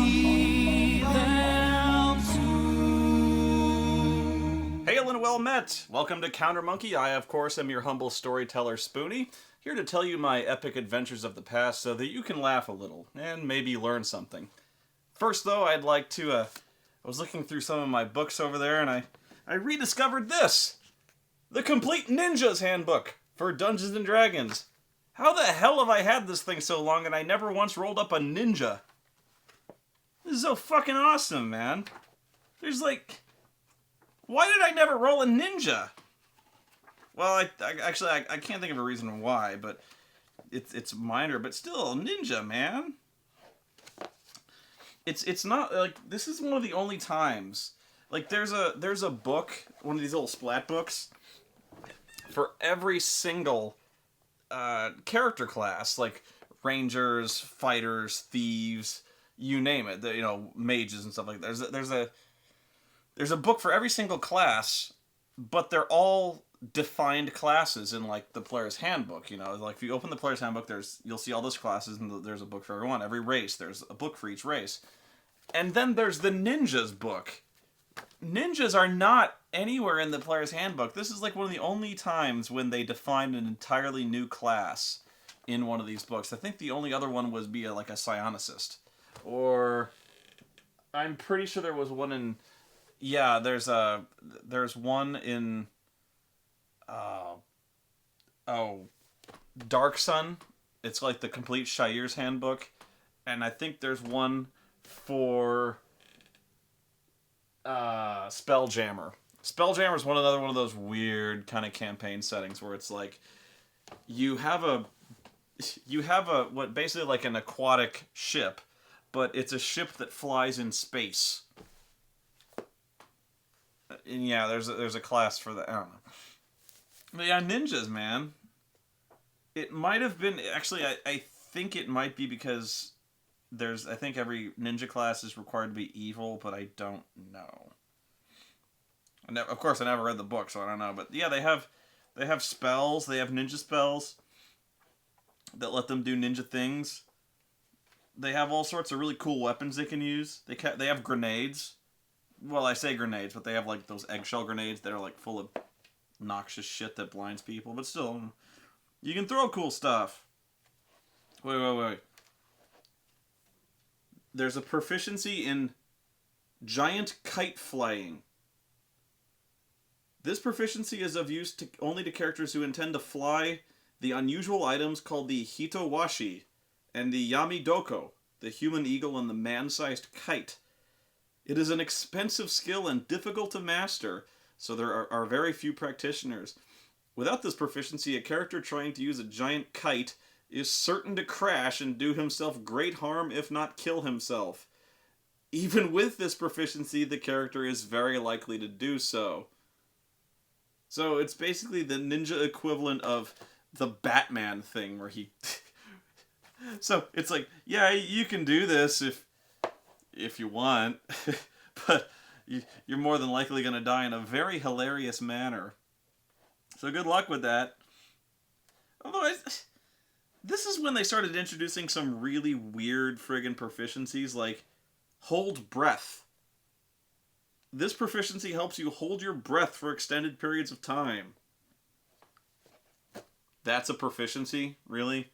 see them soon. Hail and well met! Welcome to Counter Monkey. I, of course, am your humble storyteller, Spoony, here to tell you my epic adventures of the past so that you can laugh a little and maybe learn something. First, though, I'd like to, I was looking through some of my books over there, and I rediscovered this! The Complete Ninja's Handbook for Dungeons & Dragons. How the hell have I had this thing so long and I never once rolled up a ninja? This is so fucking awesome, man. There's like... Why did I never roll a ninja? Well, I can't think of a reason why, but it's minor, but still, ninja, man. It's not, like, this is one of the only times, like, there's a book, one of these little splat books, for every single character class, like rangers, fighters, thieves, you name it, mages and stuff like that. There's a book for every single class, but they're all defined classes in, like, the player's handbook, like, if you open the player's handbook, you'll see all those classes, and there's a book for everyone. Every race, there's a book for each race. And then there's the ninjas book. Ninjas are not anywhere in the player's handbook. This is like one of the only times when they defined an entirely new class in one of these books. I think the only other one was like a psionicist. Or I'm pretty sure there was one in... Yeah, there's one in... Dark Sun. It's like the Complete Shire's Handbook. And I think there's one for... Spelljammer. Spelljammer is another one of those weird kind of campaign settings where it's like you have a what basically like an aquatic ship, but it's a ship that flies in space. And yeah, there's a class for that. I don't know. But yeah, ninjas, man. It might have been actually. I think it might be because. I think every ninja class is required to be evil, but I don't know. Of course, I never read the book, so I don't know. But yeah, they have spells. They have ninja spells that let them do ninja things. They have all sorts of really cool weapons they can use. They have grenades. Well, I say grenades, but they have like those eggshell grenades that are like full of noxious shit that blinds people. But still, you can throw cool stuff. Wait. There's a proficiency in giant kite flying. This proficiency is of use only to characters who intend to fly the unusual items called the Hitowashi and the Yamidoko, the human eagle and the man-sized kite. It is an expensive skill and difficult to master, so there are very few practitioners. Without this proficiency, a character trying to use a giant kite is certain to crash and do himself great harm, if not kill himself. Even with this proficiency, the character is very likely to do so. So it's basically the ninja equivalent of the Batman thing, where he... So it's like, yeah, you can do this if you want, but you're more than likely going to die in a very hilarious manner. So good luck with that. Although this is when they started introducing some really weird friggin' proficiencies, like hold breath. This proficiency helps you hold your breath for extended periods of time. That's a proficiency? Really?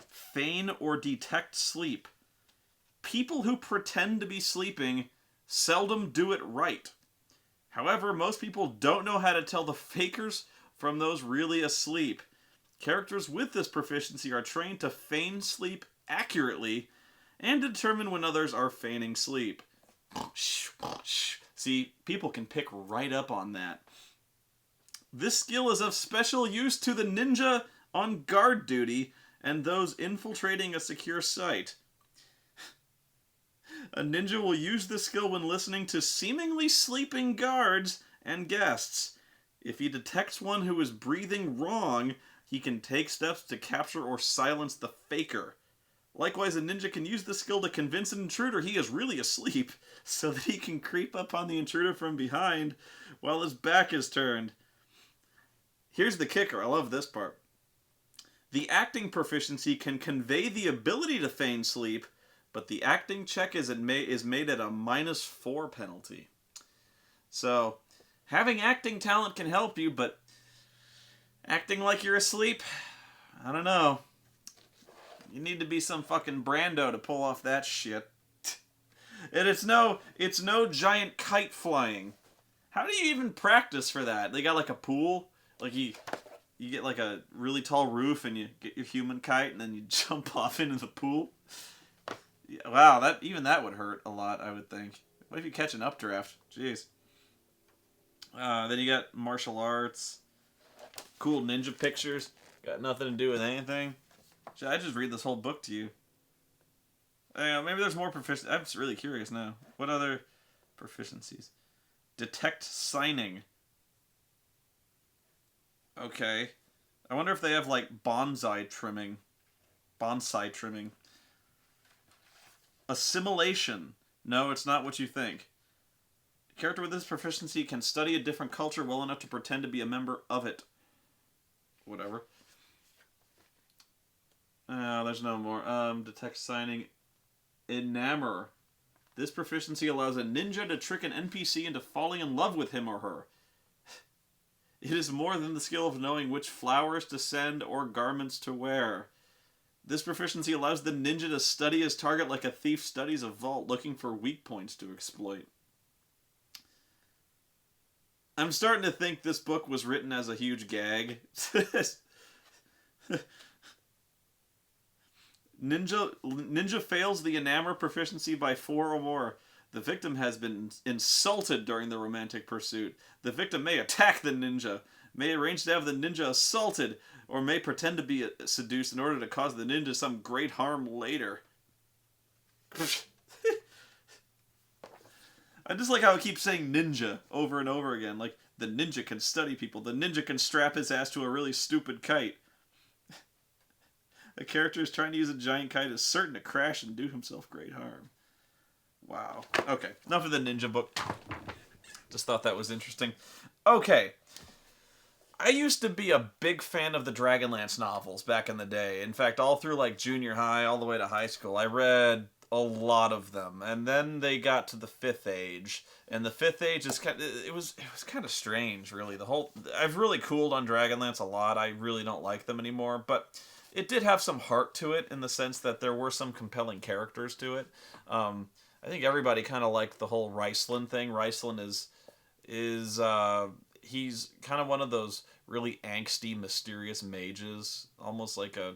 Feign or detect sleep. People who pretend to be sleeping seldom do it right. However, most people don't know how to tell the fakers from those really asleep. Characters with this proficiency are trained to feign sleep accurately and determine when others are feigning sleep. See, people can pick right up on that. This skill is of special use to the ninja on guard duty and those infiltrating a secure site. A ninja will use this skill when listening to seemingly sleeping guards and guests. If he detects one who is breathing wrong, he can take steps to capture or silence the faker. Likewise, a ninja can use this skill to convince an intruder he is really asleep, so that he can creep up on the intruder from behind while his back is turned. Here's the kicker, I love this part. The acting proficiency can convey the ability to feign sleep, but the acting check is made at a -4 penalty. So, having acting talent can help you, but acting like you're asleep, I don't know. You need to be some fucking Brando to pull off that shit. And it's no giant kite flying. How do you even practice for that? They got like a pool, like you get like a really tall roof and you get your human kite and then you jump off into the pool. Yeah, wow, that would hurt a lot, I would think. What if you catch an updraft? Jeez. Then you got martial arts, cool ninja pictures. Got nothing to do with anything. Should I just read this whole book to you? Maybe there's more proficiencies. I'm just really curious now. What other proficiencies? Detect signing. Okay. I wonder if they have, like, bonsai trimming. Assimilation. No, it's not what you think. A character with this proficiency can study a different culture well enough to pretend to be a member of it. Whatever. There's no more. Detect signing. Enamor. This proficiency allows a ninja to trick an NPC into falling in love with him or her. It is more than the skill of knowing which flowers to send or garments to wear. This proficiency allows the ninja to study his target like a thief studies a vault, looking for weak points to exploit. I'm starting to think this book was written as a huge gag. Ninja fails the Enamor proficiency by 4 or more. The victim has been insulted during the romantic pursuit. The victim may attack the ninja, may arrange to have the ninja assaulted, or may pretend to be seduced in order to cause the ninja some great harm later. I just like how it keeps saying ninja over and over again. Like, the ninja can study people. The ninja can strap his ass to a really stupid kite. A character is trying to use a giant kite is certain to crash and do himself great harm. Wow. Okay, enough of the ninja book. Just thought that was interesting. Okay. I used to be a big fan of the Dragonlance novels back in the day. In fact, all through like junior high, all the way to high school, I read a lot of them. And then they got to the Fifth Age, and the Fifth Age is it was kind of strange, really. I've really cooled on Dragonlance a lot. I really don't like them anymore, but it did have some heart to it in the sense that there were some compelling characters to it. I think everybody kind of liked the whole Riceland thing. Riceland is he's kind of one of those really angsty, mysterious mages, almost like I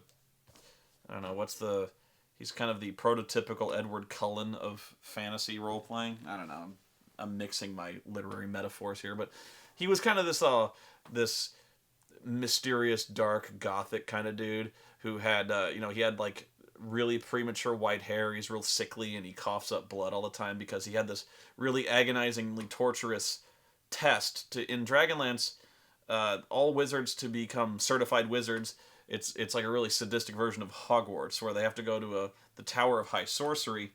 don't know, he's kind of the prototypical Edward Cullen of fantasy role-playing. I don't know, I'm mixing my literary metaphors here, but he was kind of this mysterious, dark, gothic kind of dude who had, he had like really premature white hair. He's real sickly and he coughs up blood all the time because he had this really agonizingly torturous test in Dragonlance. All wizards to become certified wizards, it's like a really sadistic version of Hogwarts where they have to go to the Tower of High Sorcery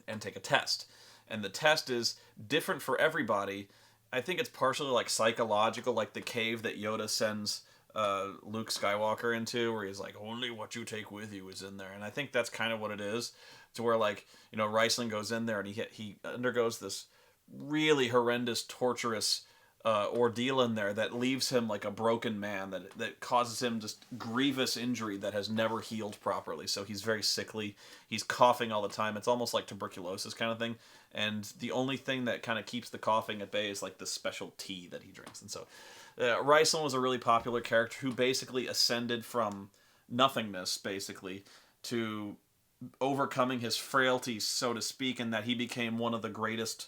and take a test. And the test is different for everybody. I think it's partially like psychological, like the cave that Yoda sends Luke Skywalker into, where he's like, only what you take with you is in there. And I think that's kind of what it is, to where like, Riceland goes in there and he undergoes this really horrendous, torturous ordeal in there that leaves him like a broken man, that causes him just grievous injury that has never healed properly. So he's very sickly. He's coughing all the time. It's almost like tuberculosis kind of thing. And the only thing that kind of keeps the coughing at bay is like the special tea that he drinks. And so Riceland was a really popular character who basically ascended from nothingness, basically, to overcoming his frailty, so to speak, and that he became one of the greatest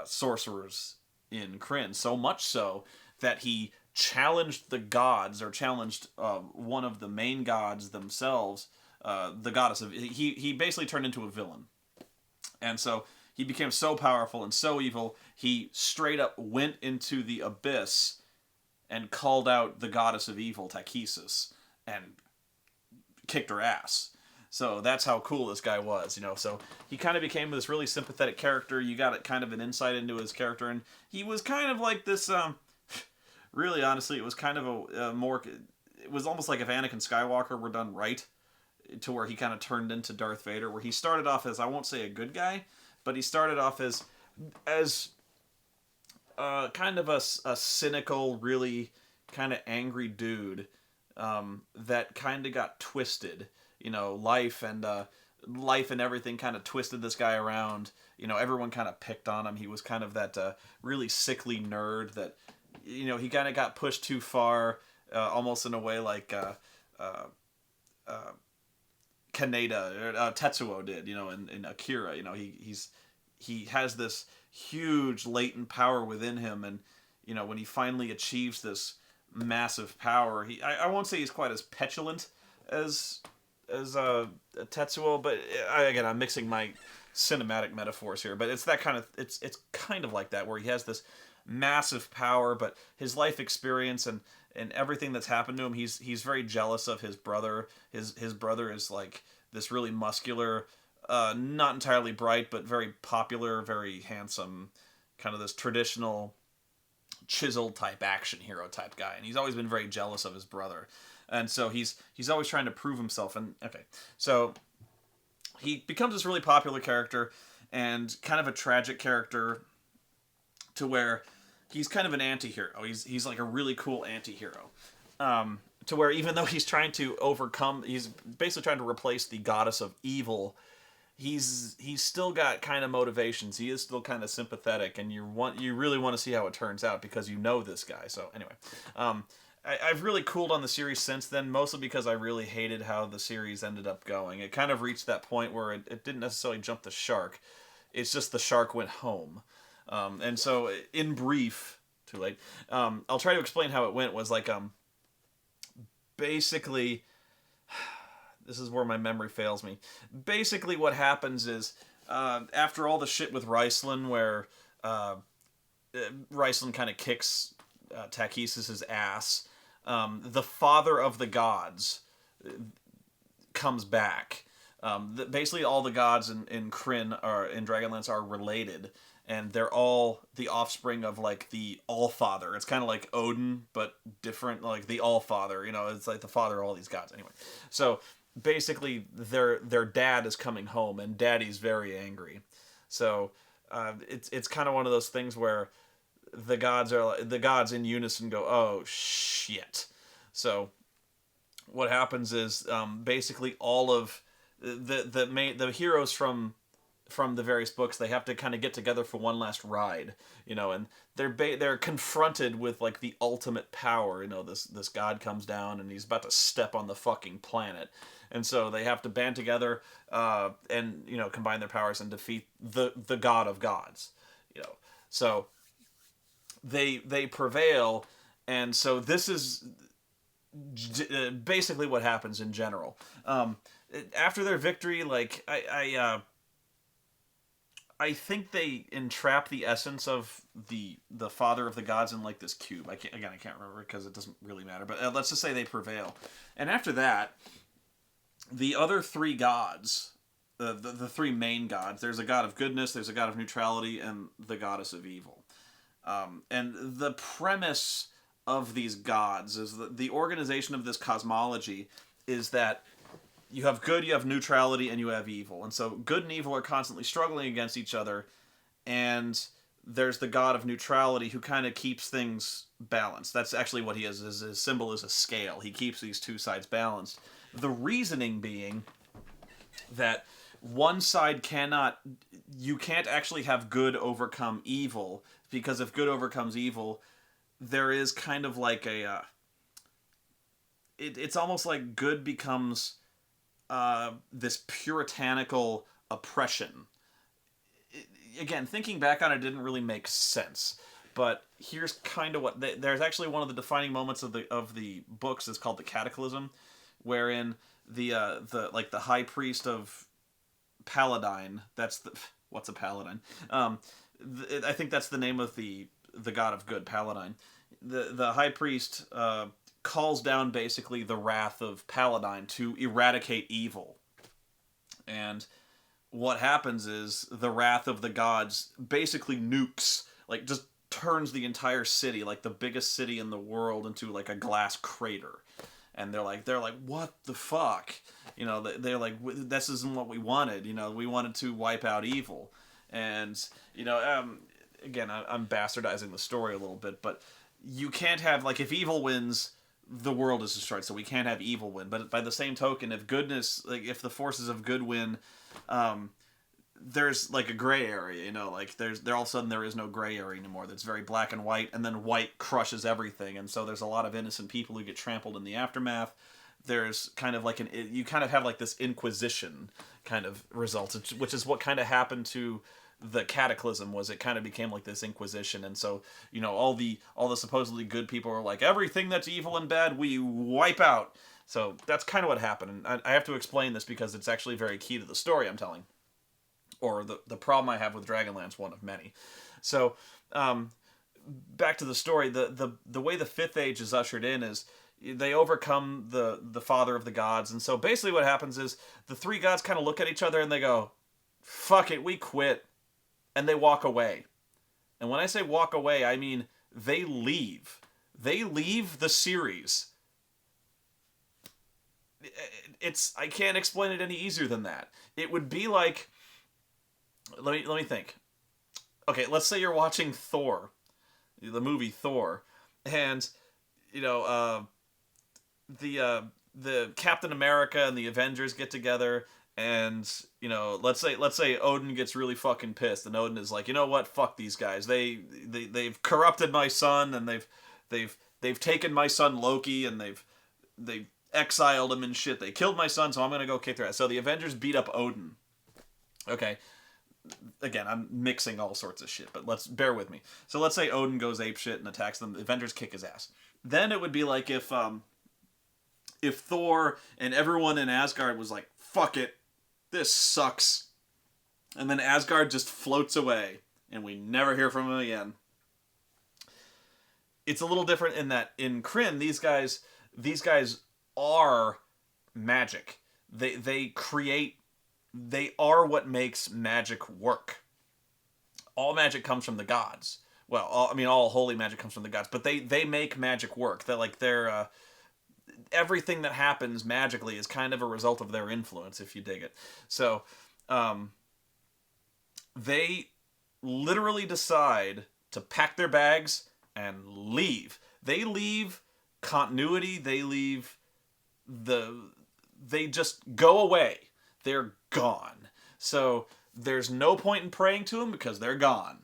sorcerers in Krynn. So much so that he challenged the gods, or challenged one of the main gods themselves, the goddess of... He basically turned into a villain. And so he became so powerful and so evil, he straight up went into the abyss and called out the goddess of evil, Takesis, and kicked her ass. So that's how cool this guy was, So he kind of became this really sympathetic character. You got kind of an insight into his character, and he was kind of like this, really, honestly, it was kind of it was almost like if Anakin Skywalker were done right. to where he kind of turned into Darth Vader, where he started off as, I won't say a good guy, but he started off as kind of a cynical, really kind of angry dude that kind of got twisted. Life and everything kind of twisted this guy around. Everyone kind of picked on him. He was kind of that really sickly nerd that, he kind of got pushed too far, almost in a way like Kaneda or Tetsuo did, in Akira. He has this huge latent power within him, and when he finally achieves this massive power, I won't say he's quite as petulant as Tetsuo, but again, I'm mixing my cinematic metaphors here, but it's that kind of it's kind of like that, where he has this massive power, but his life experience and everything that's happened to him, he's very jealous of his brother. His brother is like this really muscular, not entirely bright, but very popular, very handsome, kind of this traditional chiseled type action hero type guy, and he's always been very jealous of his brother, and so he's always trying to prove himself. And so he becomes this really popular character and kind of a tragic character, to where he's kind of an anti-hero. He's like a really cool anti-hero. To where even though he's trying to overcome, he's basically trying to replace the goddess of evil, he's still got kind of motivations. He is still kind of sympathetic, and you really want to see how it turns out, because this guy. So anyway, I've really cooled on the series since then, mostly because I really hated how the series ended up going. It kind of reached that point where it didn't necessarily jump the shark. It's just the shark went home. And so, in brief, too late, I'll try to explain how it went. Was like, basically, this is where my memory fails me. Basically, what happens is, after all the shit with Riceland, where Riceland kind of kicks Takhisis' ass, the father of the gods comes back. Basically, all the gods in Krynn in Dragonlance are related, and they're all the offspring of like the All-Father. It's kind of like Odin, but different, like the All-Father. It's like the father of all these gods. Anyway, so basically, their dad is coming home, and Daddy's very angry. So it's kind of one of those things where the gods in unison go, oh shit. So what happens is, basically all of the heroes from the various books, they have to kind of get together for one last ride, and they're confronted with like the ultimate power. This god comes down and he's about to step on the fucking planet, and so they have to band together and combine their powers and defeat the god of gods. So they prevail, and so this is basically what happens in general. After their victory, like I think they entrap the essence of the father of the gods in like this cube. I can't remember because it doesn't really matter. But let's just say they prevail, and after that, the other three gods, the three main gods. There's a god of goodness, there's a god of neutrality, and the goddess of evil. And the premise of these gods is that the organization of this cosmology is that you have good, you have neutrality, and you have evil. And so good and evil are constantly struggling against each other, and there's the god of neutrality who kind of keeps things balanced. That's actually what he is. His symbol is a scale. He keeps these two sides balanced. The reasoning being that one side you can't actually have good overcome evil, because if good overcomes evil, there is kind of like it's almost like good becomes this puritanical oppression. Again, thinking back on it, didn't really make sense. But here's kind of what there's actually one of the defining moments of the books is called the Cataclysm, wherein the high priest of Paladine. What's a paladin? I think that's the name of the god of good, Paladine. The high priest calls down basically the wrath of Paladine to eradicate evil. And what happens is the wrath of the gods basically nukes, like just turns the entire city, like the biggest city in the world, into like a glass crater. And they're like, what the fuck? You know, they're like, this isn't what we wanted. You know, we wanted to wipe out evil. And, you know, again, I'm bastardizing the story a little bit, but you can't have, like, if evil wins, the world is destroyed, so we can't have evil win. But by the same token, if goodness, like, if the forces of good win, there's, like, a gray area, you know, like, all of a sudden there is no gray area anymore. That's very black and white, and then white crushes everything, and so there's a lot of innocent people who get trampled in the aftermath. There's kind of like you kind of have like this inquisition kind of result, which is what kind of happened to the Cataclysm. Was it kind of became like this inquisition, and so, you know, all the supposedly good people are like, everything that's evil and bad we wipe out. So that's kind of what happened, and I have to explain this because it's actually very key to the story I'm telling, or the problem I have with Dragonlance, one of many. So back to the story, the way the Fifth Age is ushered in is they overcome the father of the gods, and so basically what happens is the three gods kind of look at each other and they go, fuck it, we quit, and they walk away. And when I say walk away, I mean they leave the series. I can't explain it any easier than that. It would be like, let me think. Okay, let's say you're watching Thor, the movie Thor, and, you know, the Captain America and the Avengers get together, and, you know, let's say Odin gets really fucking pissed, and Odin is like, you know what, fuck these guys. They've corrupted my son, and they've taken my son Loki, and they've exiled him and shit. They killed my son, so I'm gonna go kick their ass. So the Avengers beat up Odin. Okay. Again, I'm mixing all sorts of shit, but let's bear with me. So let's say Odin goes apeshit and attacks them. The Avengers kick his ass. Then it would be like if Thor and everyone in Asgard was like, fuck it, this sucks. And then Asgard just floats away, and we never hear from him again. It's a little different in that in Krynn, these guys are magic. They are what makes magic work. All magic comes from the gods. Well, all holy magic comes from the gods, but they make magic work. They're everything that happens magically is kind of a result of their influence, if you dig it. So, they literally decide to pack their bags and leave. They leave continuity. They just go away. They're gone. So there's no point in praying to them because they're gone.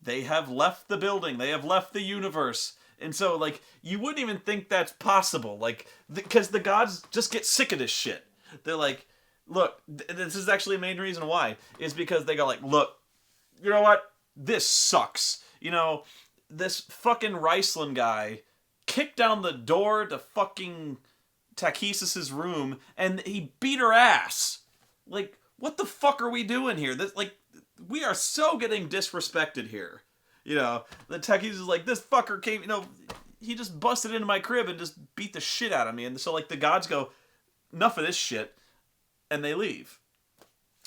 They have left the building. They have left the universe. And so, like, you wouldn't even think that's possible. Like, because the gods just get sick of this shit. They're like, look, this is actually a main reason why. Is because they go like, look, you know what? This sucks. You know, this fucking Riceland guy kicked down the door to fucking Takhisis' room and he beat her ass. Like, what the fuck are we doing here? We are so getting disrespected here. You know, the Takhisis is like, this fucker came, you know, he just busted into my crib and just beat the shit out of me. And so, like, the gods go, enough of this shit, and they leave.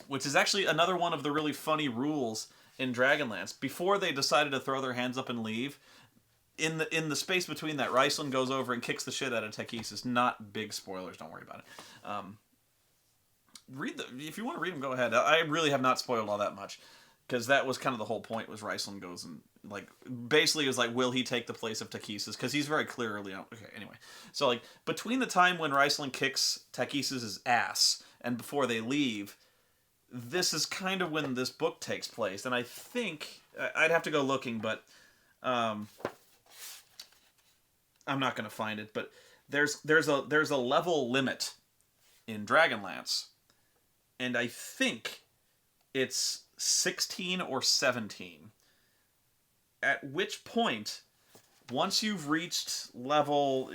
Which is actually another one of the really funny rules in Dragonlance. Before they decided to throw their hands up and leave, in the space between that, Riceland goes over and kicks the shit out of Takhisis. Not big spoilers, don't worry about it. If you want to read them, go ahead. I really have not spoiled all that much, because that was kind of the whole point. Was Riceland goes and, like, basically is like, will he take the place of Takhisis? Because he's very clearly okay. Anyway, so, like, between the time when Riceland kicks Takhisis' ass and before they leave, this is kind of when this book takes place. And I think I'd have to go looking, but I'm not going to find it. But there's a level limit in Dragonlance. And I think it's 16 or 17. At which point, once you've reached level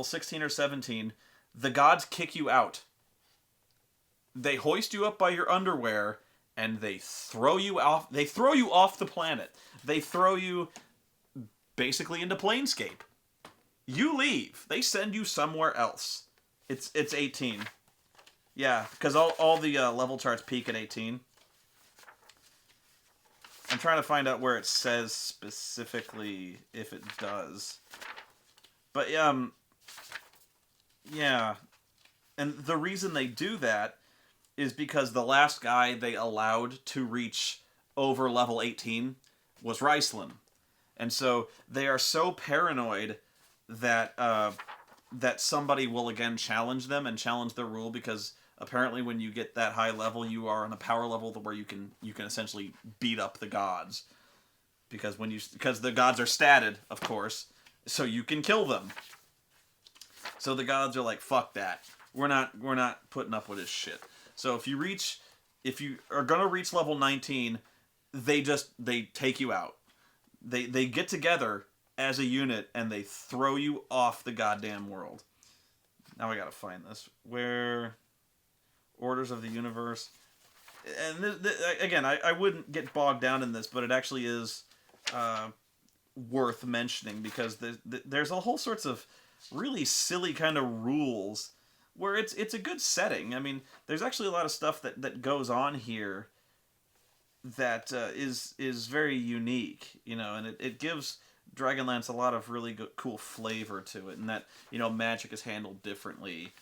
16 or 17, the gods kick you out. They hoist you up by your underwear, and they throw you off. They throw you off the planet. They throw you basically into Planescape. You leave. They send you somewhere else. It's 18. Yeah, because all the level charts peak at 18. I'm trying to find out where it says specifically if it does. But, yeah. And the reason they do that is because the last guy they allowed to reach over level 18 was Riceland. And so they are so paranoid that that somebody will again challenge them and challenge their rule, because apparently when you get that high level, you are on a power level where you can essentially beat up the gods, because the gods are statted, of course, so you can kill them. So the gods are like, fuck that. We're not putting up with this shit. So if you are gonna reach level 19, they take you out. They get together as a unit and they throw you off the goddamn world. Now I gotta find this. Where Orders of the Universe. And again, I wouldn't get bogged down in this, but it actually is worth mentioning, because there's a whole sorts of really silly kind of rules where it's a good setting. I mean, there's actually a lot of stuff that goes on here that is very unique, and it gives Dragonlance a lot of really good, cool flavor to it, and that magic is handled differently,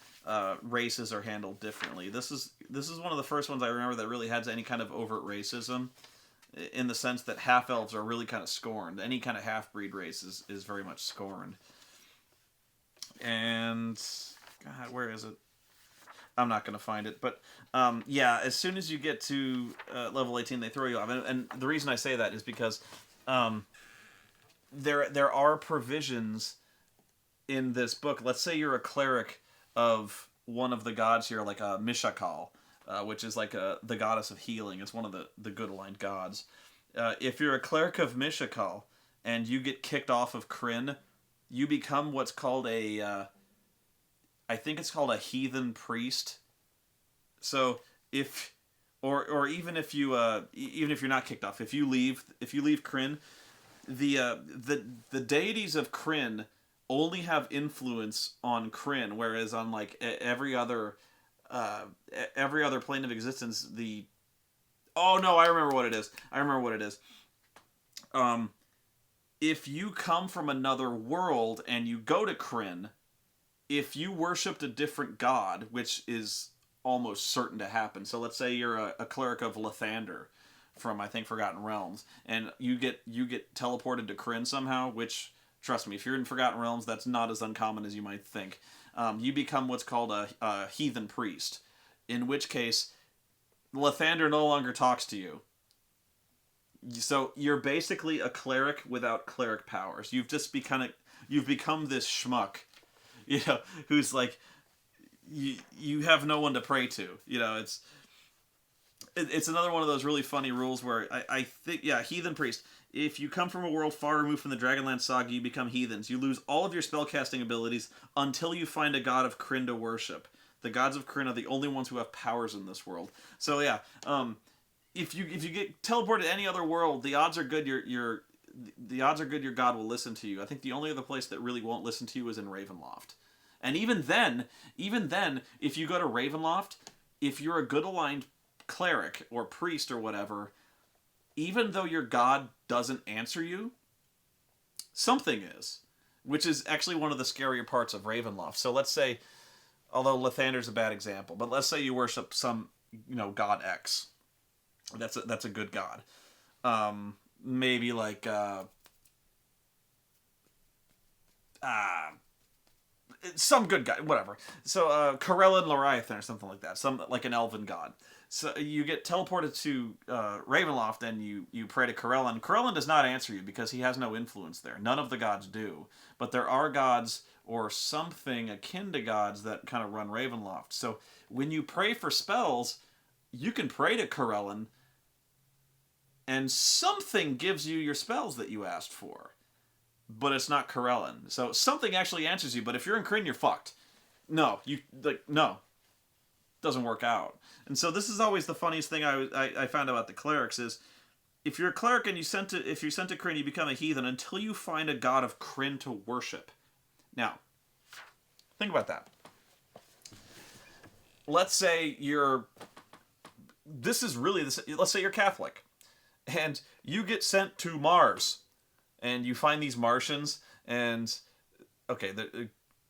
races are handled differently. This is one of the first ones I remember that really has any kind of overt racism, in the sense that half-elves are really kind of scorned. Any kind of half-breed race is very much scorned. And God, where is it? I'm not going to find it, but yeah, as soon as you get to level 18, they throw you off. And the reason I say that is because there are provisions in this book. Let's say you're a cleric of one of the gods here, like Mishakal, which is like the goddess of healing. It's one of the good aligned gods. If you're a cleric of Mishakal and you get kicked off of Kryn, you become what's called I think it's called a heathen priest. So even if you're not kicked off, if you leave Kryn, the deities of Kryn only have influence on Kryn, whereas on like every other plane of existence, I remember what it is. If you come from another world and you go to Kryn, if you worshipped a different god, which is almost certain to happen. So let's say you're a cleric of Lathander from, I think, Forgotten Realms, and you get teleported to Kryn somehow, which, trust me, if you're in Forgotten Realms, that's not as uncommon as you might think. You become what's called a heathen priest, in which case Lathander no longer talks to you. So you're basically a cleric without cleric powers. You've become this schmuck, who's like, you have no one to pray to. It's another one of those really funny rules where I think, heathen priest. If you come from a world far removed from the Dragonlance saga, you become heathens. You lose all of your spellcasting abilities until you find a god of Kryn to worship. The gods of Kryn are the only ones who have powers in this world. So yeah, if you get teleported to any other world, the odds are good your god will listen to you. I think the only other place that really won't listen to you is in Ravenloft. And even then, if you go to Ravenloft, if you're a good aligned cleric or priest or whatever, even though your god doesn't answer you, something is. Which is actually one of the scarier parts of Ravenloft. So let's say, although Lathander's a bad example, but let's say you worship some, god X. That's a good god. Maybe like some good guy, whatever. So Corellin Loriathan or something like that, some like an elven god. So you get teleported to Ravenloft and you pray to Corellin. Corellin does not answer you because he has no influence there. None of the gods do, but there are gods or something akin to gods that kind of run Ravenloft. So when you pray for spells, you can pray to Corellin, and something gives you your spells that you asked for. But it's not Corellin. So something actually answers you, but if you're in Kryn, you're fucked. No. Doesn't work out. And so this is always the funniest thing I found about the clerics is, if you're a cleric and if you're sent to Kryn, you become a heathen until you find a god of Kryn to worship. Now, think about that. Let's say let's say you're Catholic, and you get sent to Mars, and you find these Martians, and okay,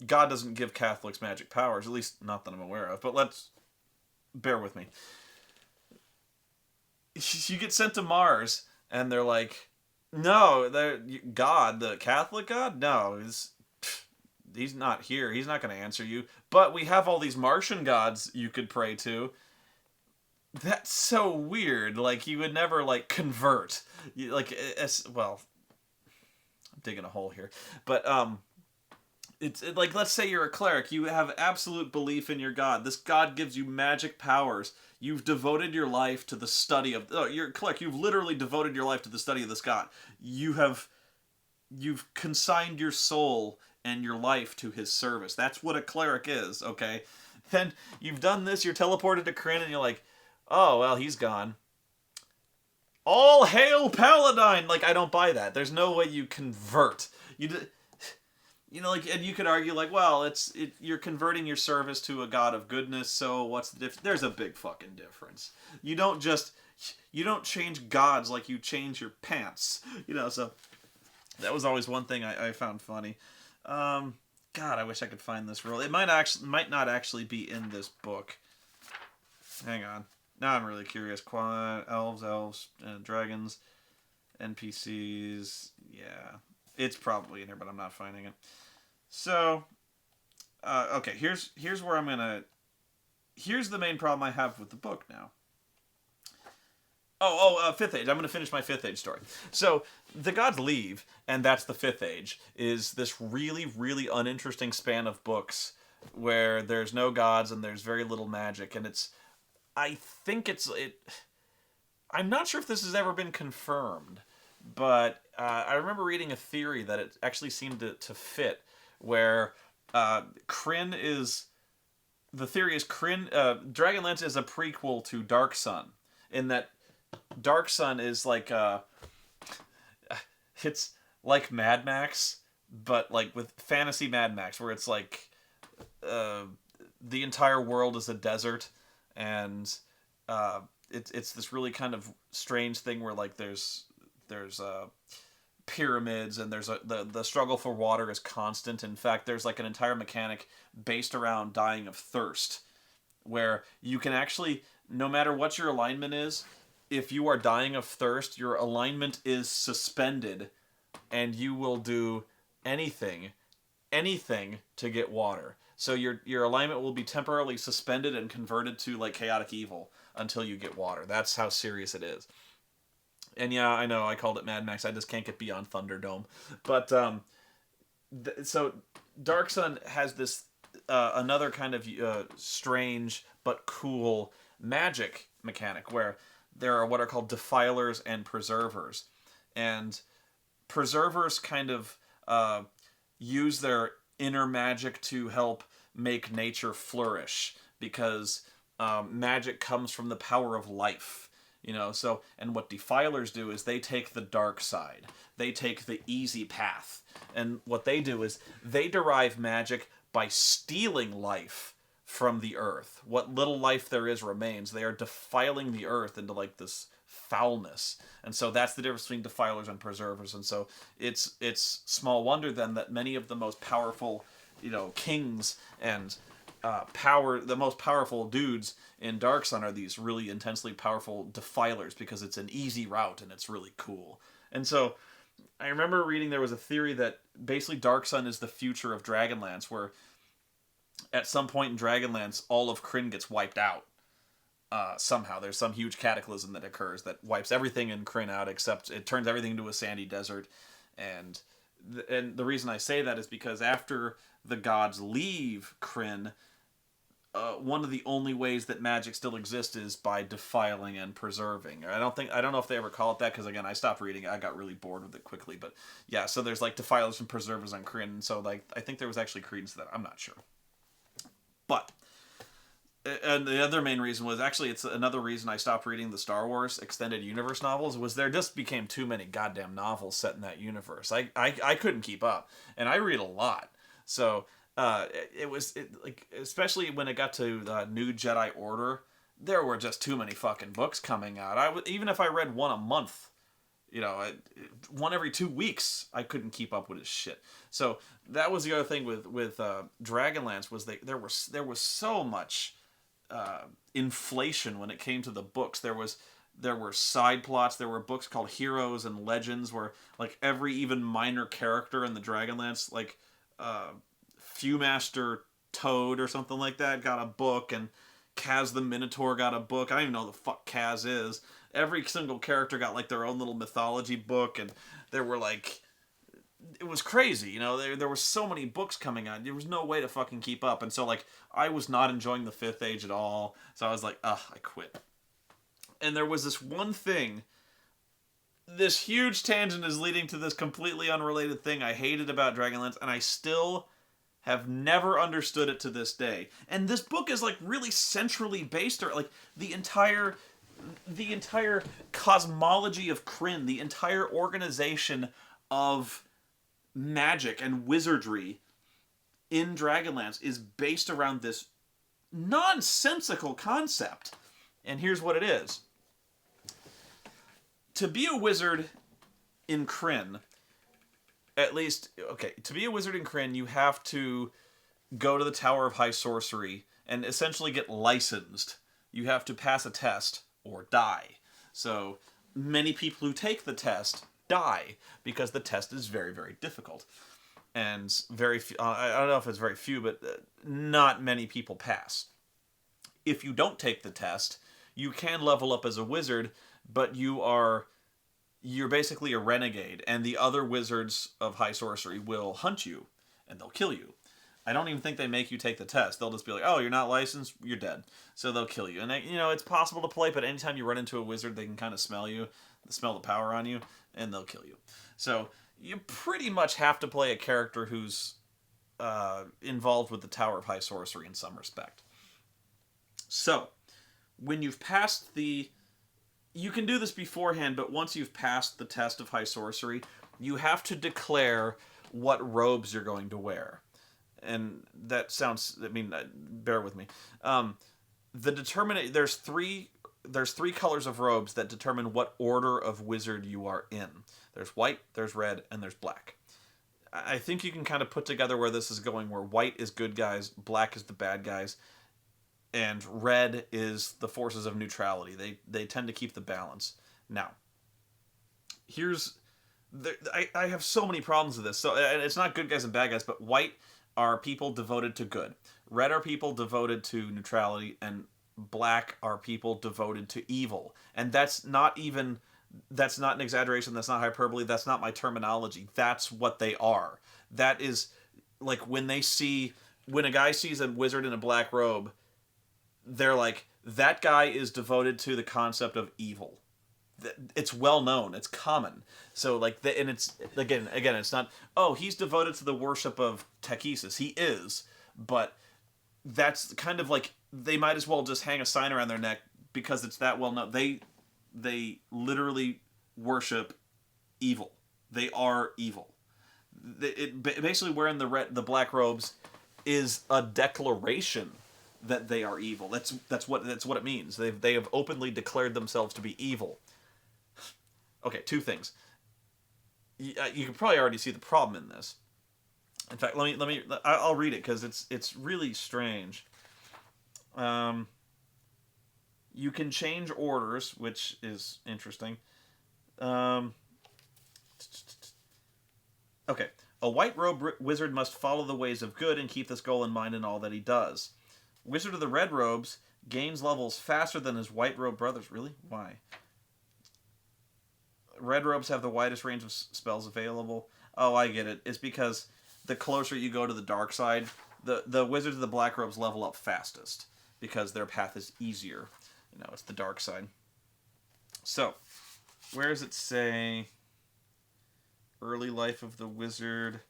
God doesn't give Catholics magic powers, at least not that I'm aware of. But let's bear with me. You get sent to Mars, and they're like, no, God, the Catholic God, no, he's not here. He's not going to answer you. But we have all these Martian gods you could pray to. That's so weird. Like, you would never, like, convert. Well, I'm digging a hole here. But, like, let's say you're a cleric. You have absolute belief in your god. This god gives you magic powers. You've devoted your life to the study of... Oh, you're a cleric. You've literally devoted your life to the study of this god. You've consigned your soul and your life to his service. That's what a cleric is, okay? Then you've done this, you're teleported to Kryn, and you're like, oh, well, he's gone. All hail Paladine! Like, I don't buy that. There's no way you convert. Like, and you could argue, like, well, you're converting your service to a god of goodness, so what's the difference? There's a big fucking difference. You don't change gods like you change your pants. So that was always one thing I found funny. God, I wish I could find this rule. It might not actually be in this book. Hang on. Now I'm really curious. Elves, dragons, NPCs. Yeah, it's probably in here, but I'm not finding it. So, okay, here's where I'm gonna. Here's the main problem I have with the book now. Fifth Age. I'm going to finish my Fifth Age story. So, the gods leave, and that's the Fifth Age, is this really, really uninteresting span of books where there's no gods and there's very little magic, and I'm not sure if this has ever been confirmed, but I remember reading a theory that it actually seemed to fit, where Kryn is... The theory is Dragonlance is a prequel to Dark Sun, in that Dark Sun is like it's like Mad Max, but like with fantasy Mad Max, where it's like the entire world is a desert, and it's this really kind of strange thing where like there's pyramids, and there's the struggle for water is constant. In fact, there's like an entire mechanic based around dying of thirst, where you can actually, no matter what your alignment is, if you are dying of thirst, your alignment is suspended, and you will do anything to get water. So your alignment will be temporarily suspended and converted to like chaotic evil until you get water. That's how serious it is. And yeah, I know I called it Mad Max. I just can't get beyond Thunderdome. But so Dark Sun has this another kind of strange but cool magic mechanic where there are what are called defilers and preservers. And preservers kind of use their inner magic to help make nature flourish, because magic comes from the power of life. So, and what defilers do is they take the dark side. They take the easy path. And what they do is they derive magic by stealing life from the earth. What little life there is remains. They are defiling the earth into like this foulness. And so that's the difference between defilers and preservers. And so it's small wonder then that many of the most powerful, kings and the most powerful dudes in Dark Sun are these really intensely powerful defilers, because it's an easy route and it's really cool. And so I remember reading there was a theory that basically Dark Sun is the future of Dragonlance, where at some point in Dragonlance all of Kryn gets wiped out. Somehow there's some huge cataclysm that occurs that wipes everything in Kryn out, except it turns everything into a sandy desert. And the reason I say that is because after the gods leave Kryn, one of the only ways that magic still exists is by defiling and preserving. I don't know if they ever call it that, because again, I stopped reading it. I got really bored with it quickly. But yeah, so there's like defilers and preservers on Kryn, and so like I think there was actually credence to that. I'm not sure. But and the other main reason was actually, it's another reason I stopped reading the Star Wars extended universe novels, was there just became too many goddamn novels set in that universe. I couldn't keep up, and I read a lot. So like, especially when it got to the New Jedi Order, there were just too many fucking books coming out. Even if I read one a month, You know, one every 2 weeks, I couldn't keep up with his shit. So that was the other thing with Dragonlance was there was so much inflation when it came to the books. There were side plots. There were books called Heroes and Legends where like every even minor character in the Dragonlance, like Fewmaster Toad or something like that, got a book, and Kaz the Minotaur got a book. I don't even know who the fuck Kaz is. Every single character got like their own little mythology book, and there were like, it was crazy, you know. There were so many books coming out. There was no way to fucking keep up, and so like I was not enjoying the Fifth Age at all. So I was like, ugh, I quit. And there was this one thing. This huge tangent is leading to this completely unrelated thing I hated about Dragonlance, and I still have never understood it to this day. And this book is like really centrally based, or like the entire cosmology of Krynn, the entire organization of magic and wizardry in Dragonlance is based around this nonsensical concept. And here's what it is. To be a wizard in Krynn, at least, okay, to be a wizard in Krynn, you have to go to the Tower of High Sorcery and essentially get licensed. You have to pass a test or die. So many people who take the test die because the test is very, very difficult. And very few, I don't know if it's very few, but not many people pass. If you don't take the test, you can level up as a wizard, but you're basically a renegade, and the other wizards of High Sorcery will hunt you, and they'll kill you. I don't even think they make you take the test. They'll just be like, oh, you're not licensed, you're dead. So they'll kill you. And, you know, it's possible to play, but anytime you run into a wizard, they can kind of smell you, smell the power on you, and they'll kill you. So you pretty much have to play a character who's involved with the Tower of High Sorcery in some respect. So, when you've passed the... You can do this beforehand, but once you've passed the test of High Sorcery, you have to declare what robes you're going to wear. And that sounds... I mean, bear with me. There's three colors of robes that determine what order of wizard you are in. There's white, there's red, and there's black. I think you can kind of put together where this is going, where white is good guys, black is the bad guys, and red is the forces of neutrality. They tend to keep the balance. Now, I have so many problems with this. So it's not good guys and bad guys, but white are people devoted to good. Red are people devoted to neutrality, and black are people devoted to evil. And that's not an exaggeration, that's not hyperbole, that's not my terminology. That's what they are. That is, like, when a guy sees a wizard in a black robe, they're like, that guy is devoted to the concept of evil. It's well known. It's common. So like, and it's again, it's not, oh, he's devoted to the worship of Tachesis. He is, but that's kind of like, they might as well just hang a sign around their neck because it's that well known. They literally worship evil. They are evil. Basically wearing the black robes is a declaration that they are evil. That's what it means. They have openly declared themselves to be evil. Okay, two things. You can probably already see the problem in this. In fact, I'll read it because it's really strange. You can change orders, which is interesting. Okay. A white robe wizard must follow the ways of good and keep this goal in mind in all that he does. Wizard of the red robes gains levels faster than his white robe brothers. Really? Why? Red robes have the widest range of spells available. Oh, I get it. It's because the closer you go to the dark side, the wizards of the black robes level up fastest because their path is easier. You know, it's the dark side. So, where does it say early life of the wizard?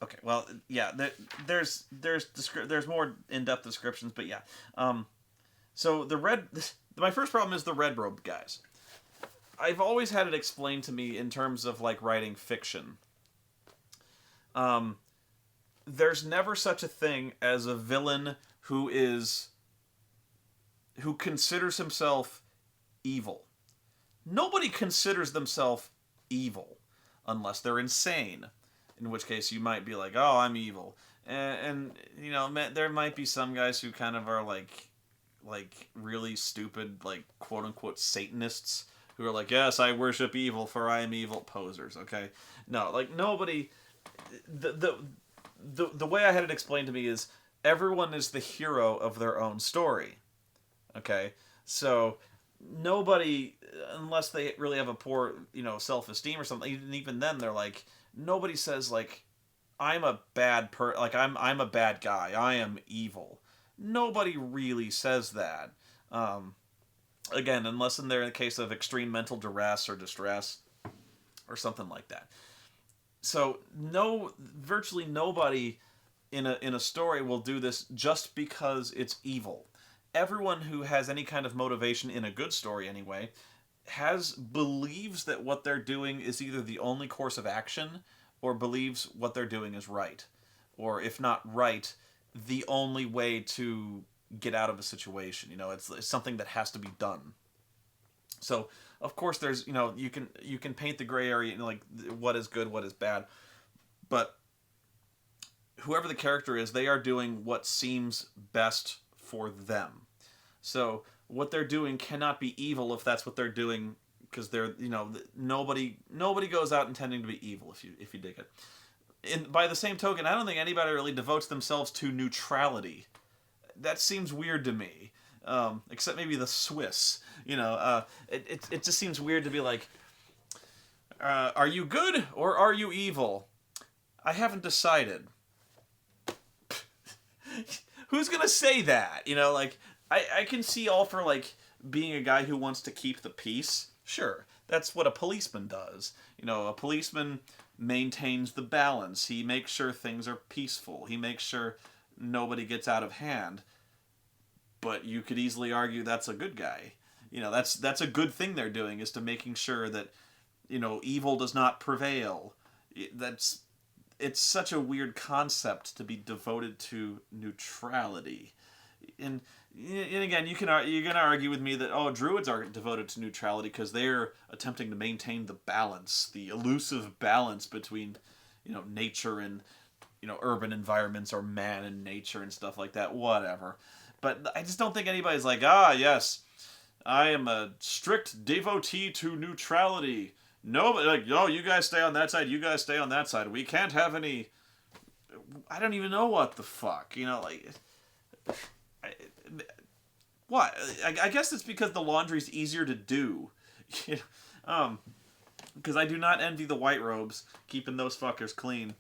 Okay, well, yeah, there's more in-depth descriptions, but yeah. So my first problem is the red robe guys. I've always had it explained to me in terms of like writing fiction. There's never such a thing as a villain who who considers himself evil. Nobody considers themselves evil unless they're insane, in which case you might be like, oh, I'm evil. And you know, there might be some guys who kind of are like really stupid, like quote unquote Satanists, who are like, yes, I worship evil, for I am evil. Posers. Okay, no, like nobody. The way I had it explained to me is everyone is the hero of their own story. Okay, so nobody, unless they really have a poor, you know, self-esteem or something, and even then they're like, nobody says like, I'm a bad I'm a bad guy, I am evil. Nobody really says that. Again, unless they're in the case of extreme mental duress or distress or something like that. So virtually nobody in a story will do this just because it's evil. Everyone who has any kind of motivation in a good story anyway believes that what they're doing is either the only course of action or believes what they're doing is right, or if not right, the only way to get out of a situation. You know, it's something that has to be done. So of course there's, you know, you can paint the gray area, you know, like what is good, what is bad, but whoever the character is, they are doing what seems best for them. So what they're doing cannot be evil if that's what they're doing, because they're, you know, nobody goes out intending to be evil, if you dig it. And by the same token, I don't think anybody really devotes themselves to neutrality. That seems weird to me. Except maybe the Swiss. You know, it just seems weird to be like, are you good or are you evil? I haven't decided. Who's gonna say that? You know, like, I can see all for, like, being a guy who wants to keep the peace. Sure, that's what a policeman does. You know, a policeman maintains the balance. He makes sure things are peaceful. He makes sure nobody gets out of hand. But you could easily argue that's a good guy. You know, that's a good thing they're doing, is to making sure that, you know, evil does not prevail. It's such a weird concept to be devoted to neutrality. And again, you're going to argue with me that, oh, druids are devoted to neutrality because they're attempting to maintain the balance, the elusive balance between, you know, nature and, you know, urban environments, or man and nature and stuff like that, whatever. But I just don't think anybody's like, ah, yes, I am a strict devotee to neutrality. Nobody, like, oh, you guys stay on that side, you guys stay on that side. We can't have any, I don't even know what the fuck, you know, like, what? I guess it's because the laundry's easier to do. Because I do not envy the white robes, keeping those fuckers clean.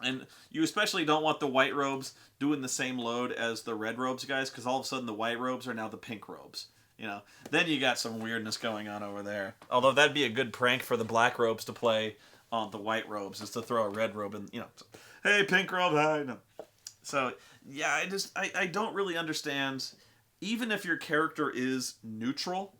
And you especially don't want the white robes doing the same load as the red robes guys, because all of a sudden the white robes are now the pink robes. You know, then you got some weirdness going on over there. Although that'd be a good prank for the black robes to play on the white robes, is to throw a red robe in, you know, hey, pink robe, hi. No. So, yeah, I don't really understand, even if your character is neutral,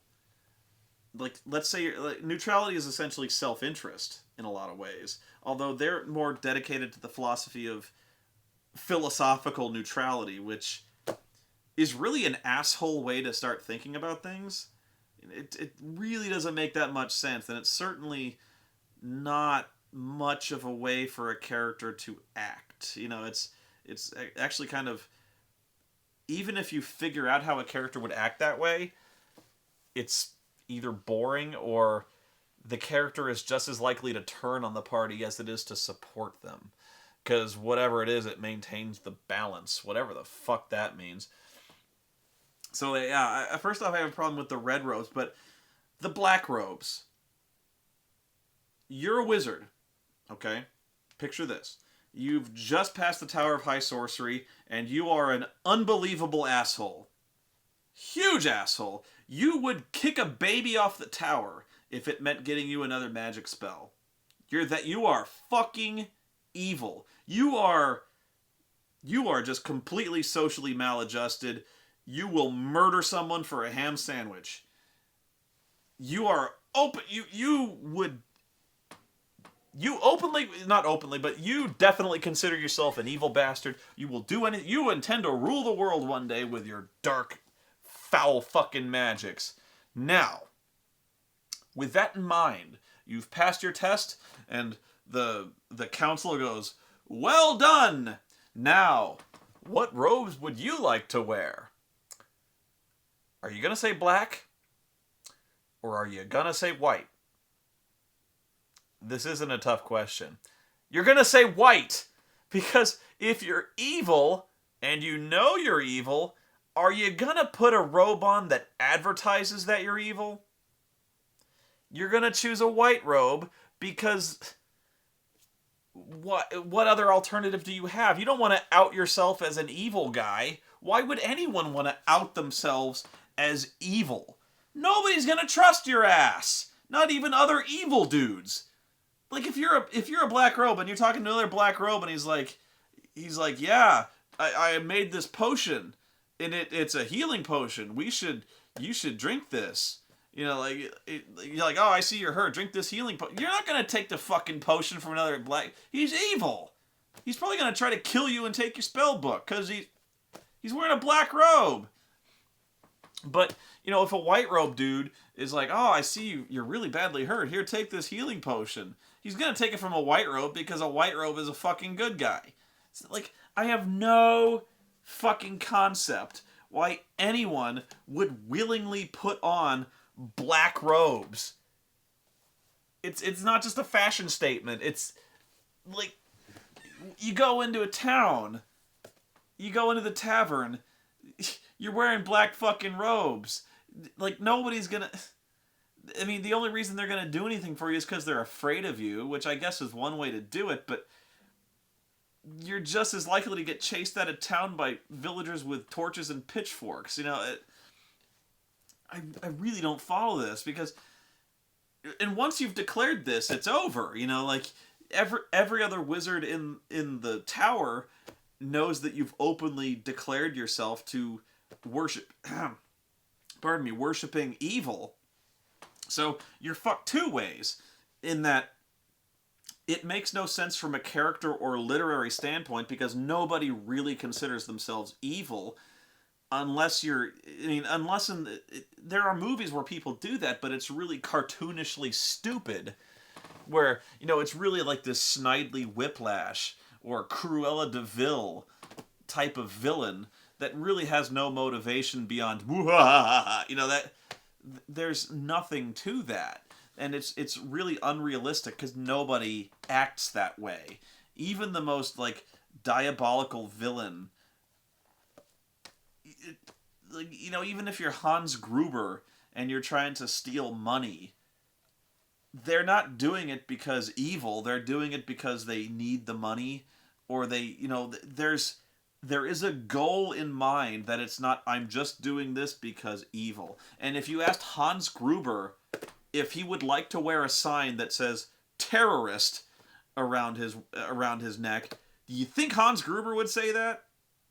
like, let's say, like, neutrality is essentially self-interest in a lot of ways. Although they're more dedicated to the philosophy of philosophical neutrality, which is really an asshole way to start thinking about things. It really doesn't make that much sense, and it's certainly not much of a way for a character to act. You know, it's actually kind of, even if you figure out how a character would act that way, it's either boring or the character is just as likely to turn on the party as it is to support them. Because whatever it is, it maintains the balance, whatever the fuck that means. So, yeah, first off, I have a problem with the red robes, but the black robes. You're a wizard, okay? Picture this. You've just passed the Tower of High Sorcery, and you are an unbelievable asshole. Huge asshole. You would kick a baby off the tower if it meant getting you another magic spell. You are fucking evil. You are just completely socially maladjusted. You will murder someone for a ham sandwich. You are open. You openly, not openly, but you definitely consider yourself an evil bastard. You will do anything. You intend to rule the world one day with your dark, foul fucking magics. Now, with that in mind, you've passed your test, and the counselor goes, "Well done! Now, what robes would you like to wear?" Are you gonna say black? Or are you gonna say white? This isn't a tough question. You're gonna say white! Because if you're evil, and you know you're evil, are you gonna put a robe on that advertises that you're evil? You're gonna choose a white robe because what other alternative do you have? You don't want to out yourself as an evil guy. Why would anyone want to out themselves as evil? Nobody's gonna trust your ass. Not even other evil dudes. Like if you're a black robe and you're talking to another black robe and he's like, yeah, I made this potion and it's a healing potion. You should drink this. You know, like you're like, oh, I see you're hurt. Drink this healing potion. You're not gonna take the fucking potion from another black. He's evil. He's probably gonna try to kill you and take your spell book because he's wearing a black robe. But you know, if a white robe dude is like, oh, I see you're really badly hurt. Here, take this healing potion. He's gonna take it from a white robe because a white robe is a fucking good guy. It's like, I have no fucking concept why anyone would willingly put on black robes. It's not just a fashion statement. It's like, you go into a town, you go into the tavern, you're wearing black fucking robes. Like, nobody's gonna... I mean, the only reason they're gonna do anything for you is because they're afraid of you, which I guess is one way to do it, but you're just as likely to get chased out of town by villagers with torches and pitchforks. You know, I really don't follow this, because... And once you've declared this, it's over. You know, like, every other wizard in the tower knows that you've openly declared yourself to worship... pardon me, worshipping evil. So you're fucked two ways, in that it makes no sense from a character or literary standpoint, because nobody really considers themselves evil unless you're... I mean, unless there are movies where people do that, but it's really cartoonishly stupid, where, you know, it's really like this Snidely Whiplash or Cruella de Vil type of villain that really has no motivation beyond, you know, that there's nothing to that. And it's really unrealistic, because nobody acts that way. Even the most, like, diabolical villain, like, you know, even if you're Hans Gruber and you're trying to steal money, they're not doing it because evil. They're doing it because they need the money, or they, you know, there is a goal in mind, that it's not, I'm just doing this because evil. And if you asked Hans Gruber if he would like to wear a sign that says terrorist around his neck, do you think Hans Gruber would say that?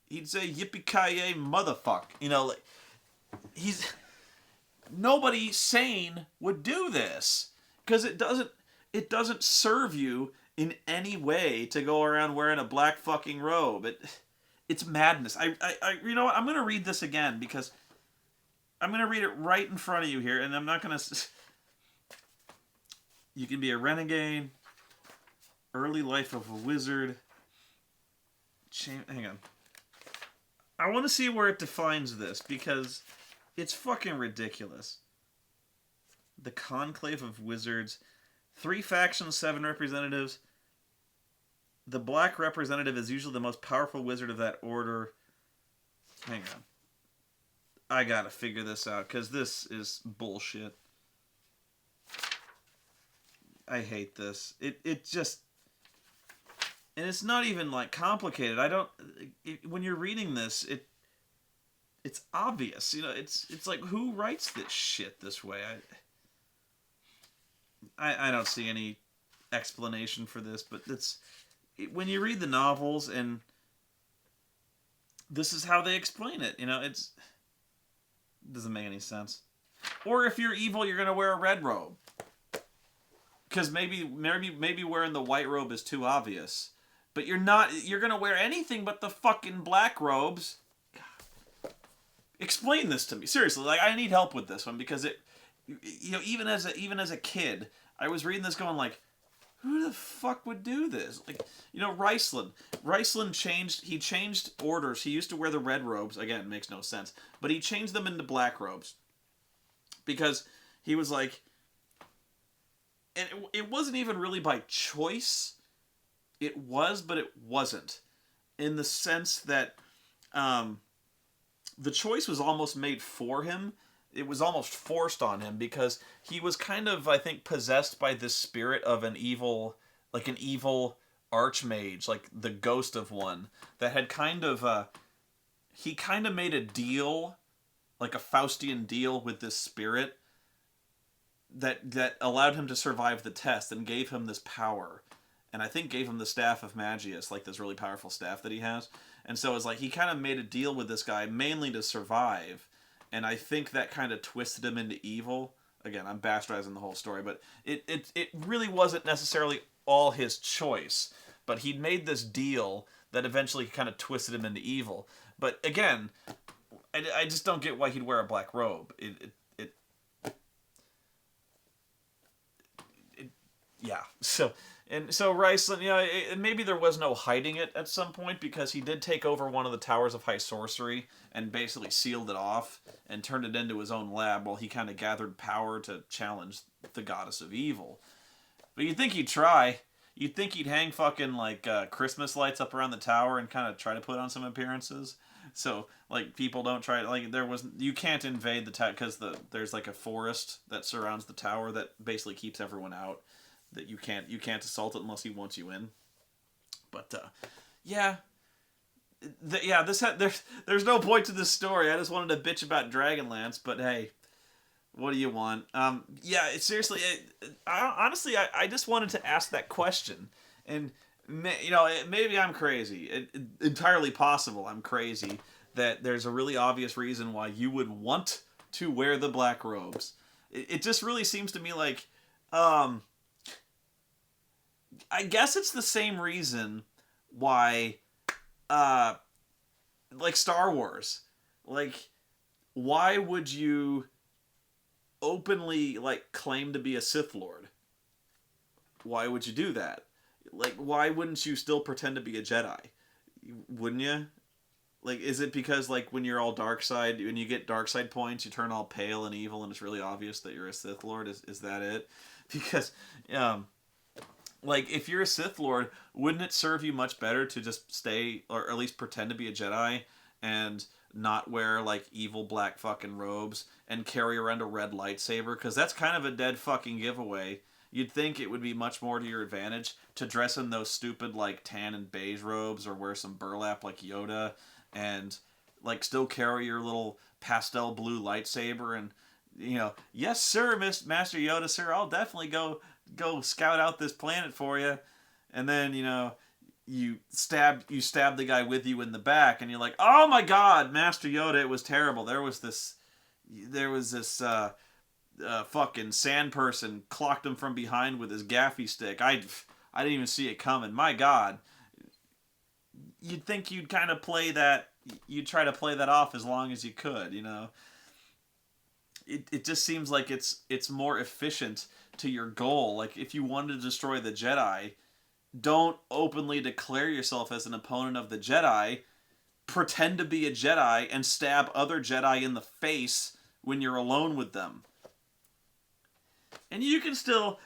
He'd say yippee-ki-yay motherfuck. You know, like, nobody sane would do this, because it doesn't serve you in any way to go around wearing a black fucking robe. It's madness. I you know what? I'm going to read this again, because I'm going to read it right in front of you here, and I'm not going to... You can be a renegade, early life of a wizard. Hang on. I want to see where it defines this, because it's fucking ridiculous. The Conclave of Wizards. 3 factions, 7 representatives. The black representative is usually the most powerful wizard of that order. Hang on. I gotta figure this out, because this is bullshit. I hate this. It just... And it's not even, like, complicated. When you're reading this, it's obvious. You know, it's like, who writes this shit this way? I don't see any explanation for this, but when you read the novels, and this is how they explain it, you know, it doesn't make any sense. Or if you're evil, you're gonna wear a red robe, because maybe wearing the white robe is too obvious. But you're not. You're gonna wear anything but the fucking black robes, explain this to me seriously. Like, I need help with this one because it, you know, even as a kid, I was reading this going like, who the fuck would do this? Like, you know, Riceland changed orders. He used to wear the red robes. Again, makes no sense. But he changed them into black robes. Because he was like, and it wasn't even really by choice. It was, but it wasn't. In the sense that the choice was almost made for him. It was almost forced on him because he was kind of, I think, possessed by this spirit of an evil archmage, like the ghost of one, that had kind of, he kind of made a deal, like a Faustian deal with this spirit that allowed him to survive the test and gave him this power. And I think gave him the Staff of Magius, like this really powerful staff that he has. And so it's like he kind of made a deal with this guy mainly to survive. And I think that kind of twisted him into evil. Again, I'm bastardizing the whole story, but it really wasn't necessarily all his choice. But he'd made this deal that eventually kind of twisted him into evil. But again, I just don't get why he'd wear a black robe. Yeah. So Riceland, you know, maybe there was no hiding it at some point because he did take over one of the towers of high sorcery and basically sealed it off and turned it into his own lab while he kind of gathered power to challenge the goddess of evil. But you'd think he'd try. You'd think he'd hang fucking like Christmas lights up around the tower and kind of try to put on some appearances. So like people don't try like you can't invade the tower because there's like a forest that surrounds the tower that basically keeps everyone out. That you can't assault it unless he wants you in. But there's no point to this story. I just wanted to bitch about Dragonlance, but hey, what do you want? Seriously, honestly, I just wanted to ask that question, and you know, maybe I'm crazy. Entirely possible I'm crazy that there's a really obvious reason why you would want to wear the black robes. It just really seems to me like. I guess it's the same reason why, like Star Wars, like, why would you openly, like, claim to be a Sith Lord? Why would you do that? Like, why wouldn't you still pretend to be a Jedi? Wouldn't you? Like, is it because, like, when you're all dark side, when you get dark side points, you turn all pale and evil and it's really obvious that you're a Sith Lord? Is that it? Because, like, if you're a Sith Lord, wouldn't it serve you much better to just stay, or at least pretend to be a Jedi, and not wear, like, evil black fucking robes, and carry around a red lightsaber? Because that's kind of a dead fucking giveaway. You'd think it would be much more to your advantage to dress in those stupid, like, tan and beige robes, or wear some burlap like Yoda, and, like, still carry your little pastel blue lightsaber, and, you know, yes, sir, Master Yoda, sir, I'll definitely go scout out this planet for you. And then, you know, you stab the guy with you in the back and you're like, oh my god, Master Yoda, it was terrible. There was this fucking sand person clocked him from behind with his gaffy stick. I didn't even see it coming. My god. You'd think you'd kind of you'd try to play that off as long as you could, you know. It just seems like it's more efficient to your goal. Like, if you wanted to destroy the Jedi, don't openly declare yourself as an opponent of the Jedi. Pretend to be a Jedi and stab other Jedi in the face when you're alone with them. And you can still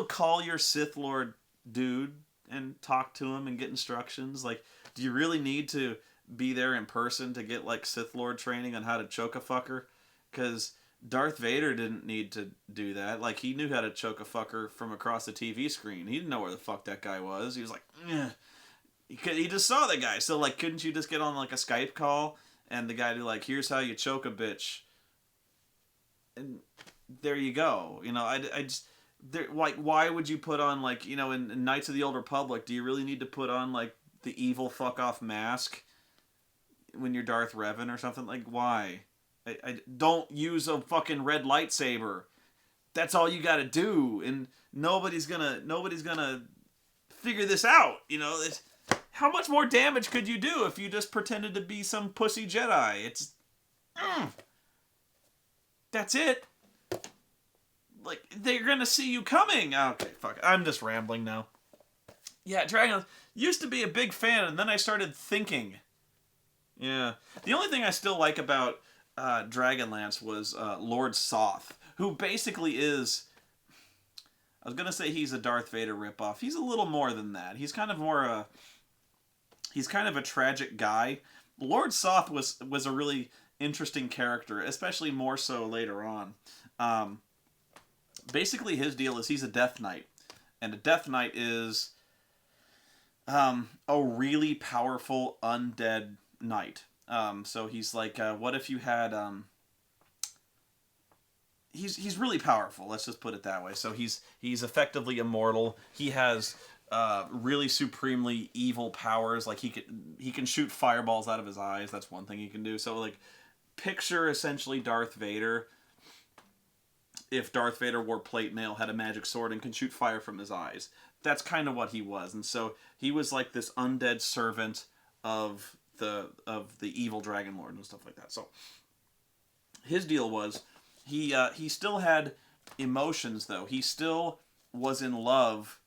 call your Sith Lord dude and talk to him and get instructions. Like, do you really need to be there in person to get, like, Sith Lord training on how to choke a fucker? Because Darth Vader didn't need to do that. Like, he knew how to choke a fucker from across the TV screen. He didn't know where the fuck that guy was. He was like, eh. He just saw the guy. So, like, couldn't you just get on, like, a Skype call and the guy be like, here's how you choke a bitch? And there you go. You know, I just... like, why would you put on, like, you know, in Knights of the Old Republic, do you really need to put on, like, the evil fuck-off mask when you're Darth Revan or something? Like, why? I don't use a fucking red lightsaber. That's all you gotta do, and nobody's gonna figure this out. You know, how much more damage could you do if you just pretended to be some pussy Jedi? That's it. Like, they're gonna see you coming. Okay, fuck. I'm just rambling now. Yeah, Dragonlance used to be a big fan, and then I started thinking. Yeah. The only thing I still like about Dragonlance was Lord Soth, who basically is. I was gonna say he's a Darth Vader ripoff. He's a little more than that. He's kind of more a. He's kind of a tragic guy. Lord Soth was a really interesting character, especially more so later on. Basically, his deal is he's a Death Knight, and a Death Knight is a really powerful undead knight. So he's like, what if you had? He's really powerful. Let's just put it that way. So he's effectively immortal. He has really supremely evil powers. Like he can shoot fireballs out of his eyes. That's one thing he can do. So like, picture essentially Darth Vader. If Darth Vader wore plate mail, had a magic sword, and can shoot fire from his eyes. That's kind of what he was. And so he was like this undead servant of the evil Dragon Lord and stuff like that. So his deal was he still had emotions, though. He still was in love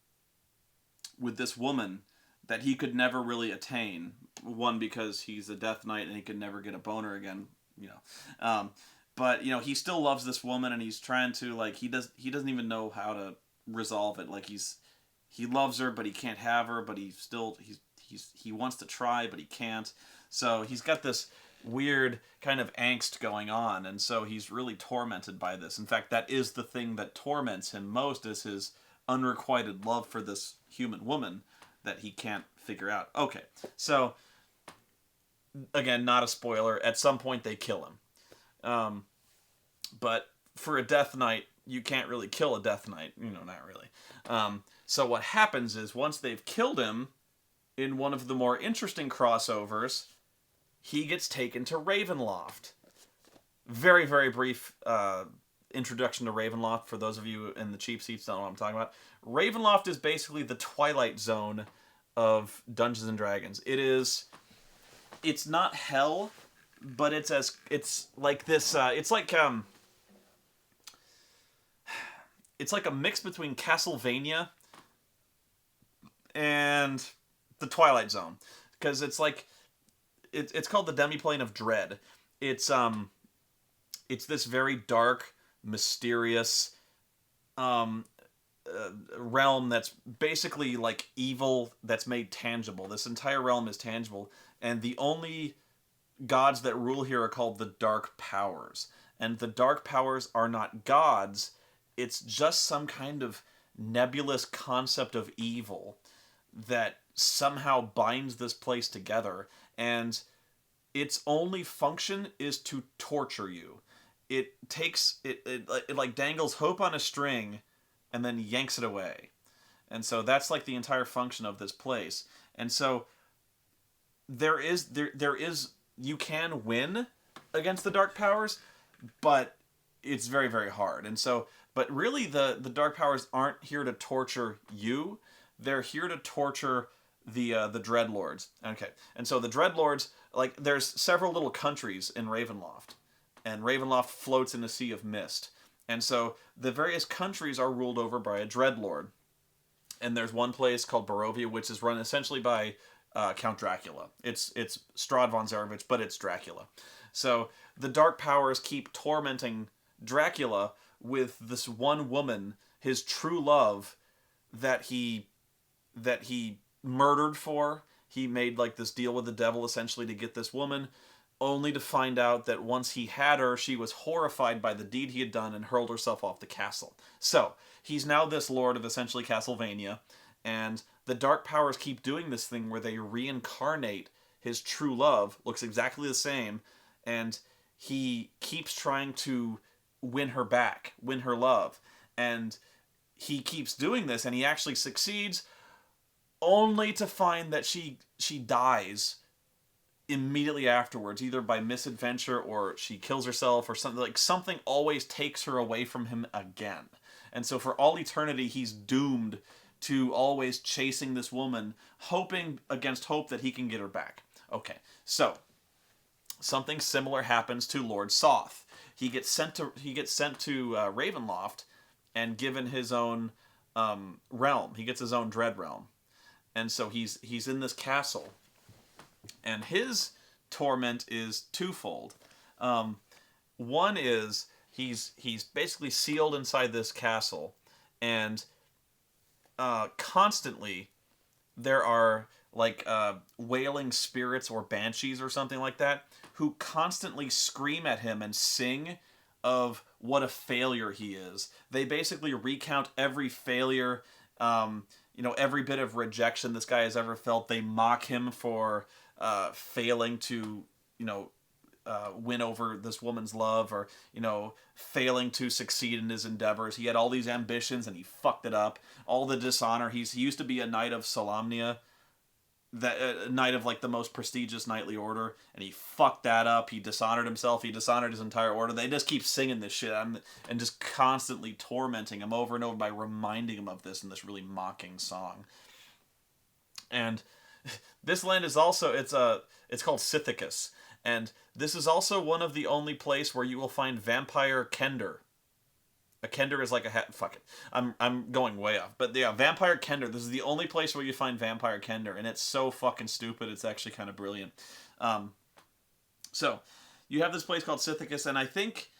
with this woman that he could never really attain. One, because he's a Death Knight and he could never get a boner again, you know. But, you know, he still loves this woman, and he's trying to, like, he doesn't even know how to resolve it. Like, he loves her, but he can't have her, but he wants to try, but he can't. So he's got this weird kind of angst going on, and so he's really tormented by this. In fact, that is the thing that torments him most, is his unrequited love for this human woman that he can't figure out. Okay, so, again, not a spoiler. At some point, they kill him. But for a Death Knight, you can't really kill a Death Knight. You know, not really. So what happens is, once they've killed him, in one of the more interesting crossovers, he gets taken to Ravenloft. Very, very brief introduction to Ravenloft, for those of you in the cheap seats don't know what I'm talking about. Ravenloft is basically the Twilight Zone of Dungeons and Dragons. It's not hell, but it's like this. It's like a mix between Castlevania and the Twilight Zone, because it's like it's called the Demiplane of Dread. It's this very dark, mysterious realm that's basically like evil that's made tangible. This entire realm is tangible, and the only gods that rule here are called the Dark Powers. And the Dark Powers are not gods, it's just some kind of nebulous concept of evil that somehow binds this place together, and its only function is to torture you. It like dangles hope on a string and then yanks it away. And so that's like the entire function of this place. And so there is you can win against the Dark Powers, but it's very, very hard. And so, but really the Dark Powers aren't here to torture you. They're here to torture the Dreadlords. Okay. And so the Dreadlords, like, there's several little countries in Ravenloft, and Ravenloft floats in a sea of mist. And so the various countries are ruled over by a Dreadlord. And there's one place called Barovia, which is run essentially by Count Dracula. It's Strahd von Zarovich, but it's Dracula. So the Dark Powers keep tormenting Dracula with this one woman, his true love, that he murdered for. He made like this deal with the devil essentially to get this woman, only to find out that once he had her, she was horrified by the deed he had done and hurled herself off the castle. So he's now this lord of essentially Castlevania, and the Dark Powers keep doing this thing where they reincarnate his true love, looks exactly the same, and he keeps trying to win her back, win her love. And he keeps doing this, and he actually succeeds, only to find that she dies immediately afterwards, either by misadventure or she kills herself or something. Like, something always takes her away from him again. And so for all eternity, he's doomed to always chasing this woman, hoping against hope that he can get her back. Okay, so something similar happens to Lord Soth. He gets sent to Ravenloft and given his own realm. He gets his own dread realm, and so he's in this castle, and his torment is twofold. One is he's basically sealed inside this castle, and constantly there are like wailing spirits or banshees or something like that who constantly scream at him and sing of what a failure he is. They basically recount every failure, every bit of rejection this guy has ever felt. They mock him for failing to, win over this woman's love, or failing to succeed in his endeavors. He had all these ambitions and he fucked it up. All the dishonor. He used to be a knight of Solamnia, that knight of like the most prestigious knightly order, and he fucked that up. He dishonored himself. He dishonored his entire order. They just keep singing this shit and just constantly tormenting him over and over by reminding him of this in this really mocking song. And this land is also it's called Sithicus, and this is also one of the only place where you will find vampire kender. A kender is like a hat. Fuck it. I'm going way off. But yeah, vampire kender. This is the only place where you find vampire kender, and it's so fucking stupid. It's actually kind of brilliant. So you have this place called Sithicus, and I think,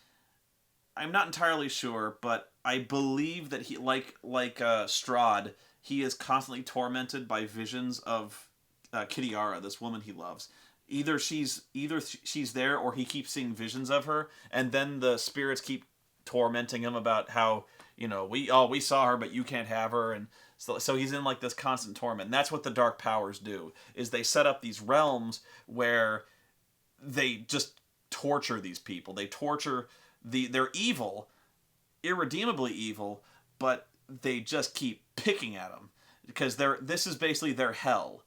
I'm not entirely sure, but I believe that he, like Strahd, he is constantly tormented by visions of Kitiara, this woman he loves. Either she's there, or he keeps seeing visions of her, and then the spirits keep tormenting him about how, we saw her but you can't have her, and so he's in like this constant torment. And that's what the dark powers do, is they set up these realms where they just torture these people. They torture they're evil, irredeemably evil, but they just keep picking at them because this is basically their hell.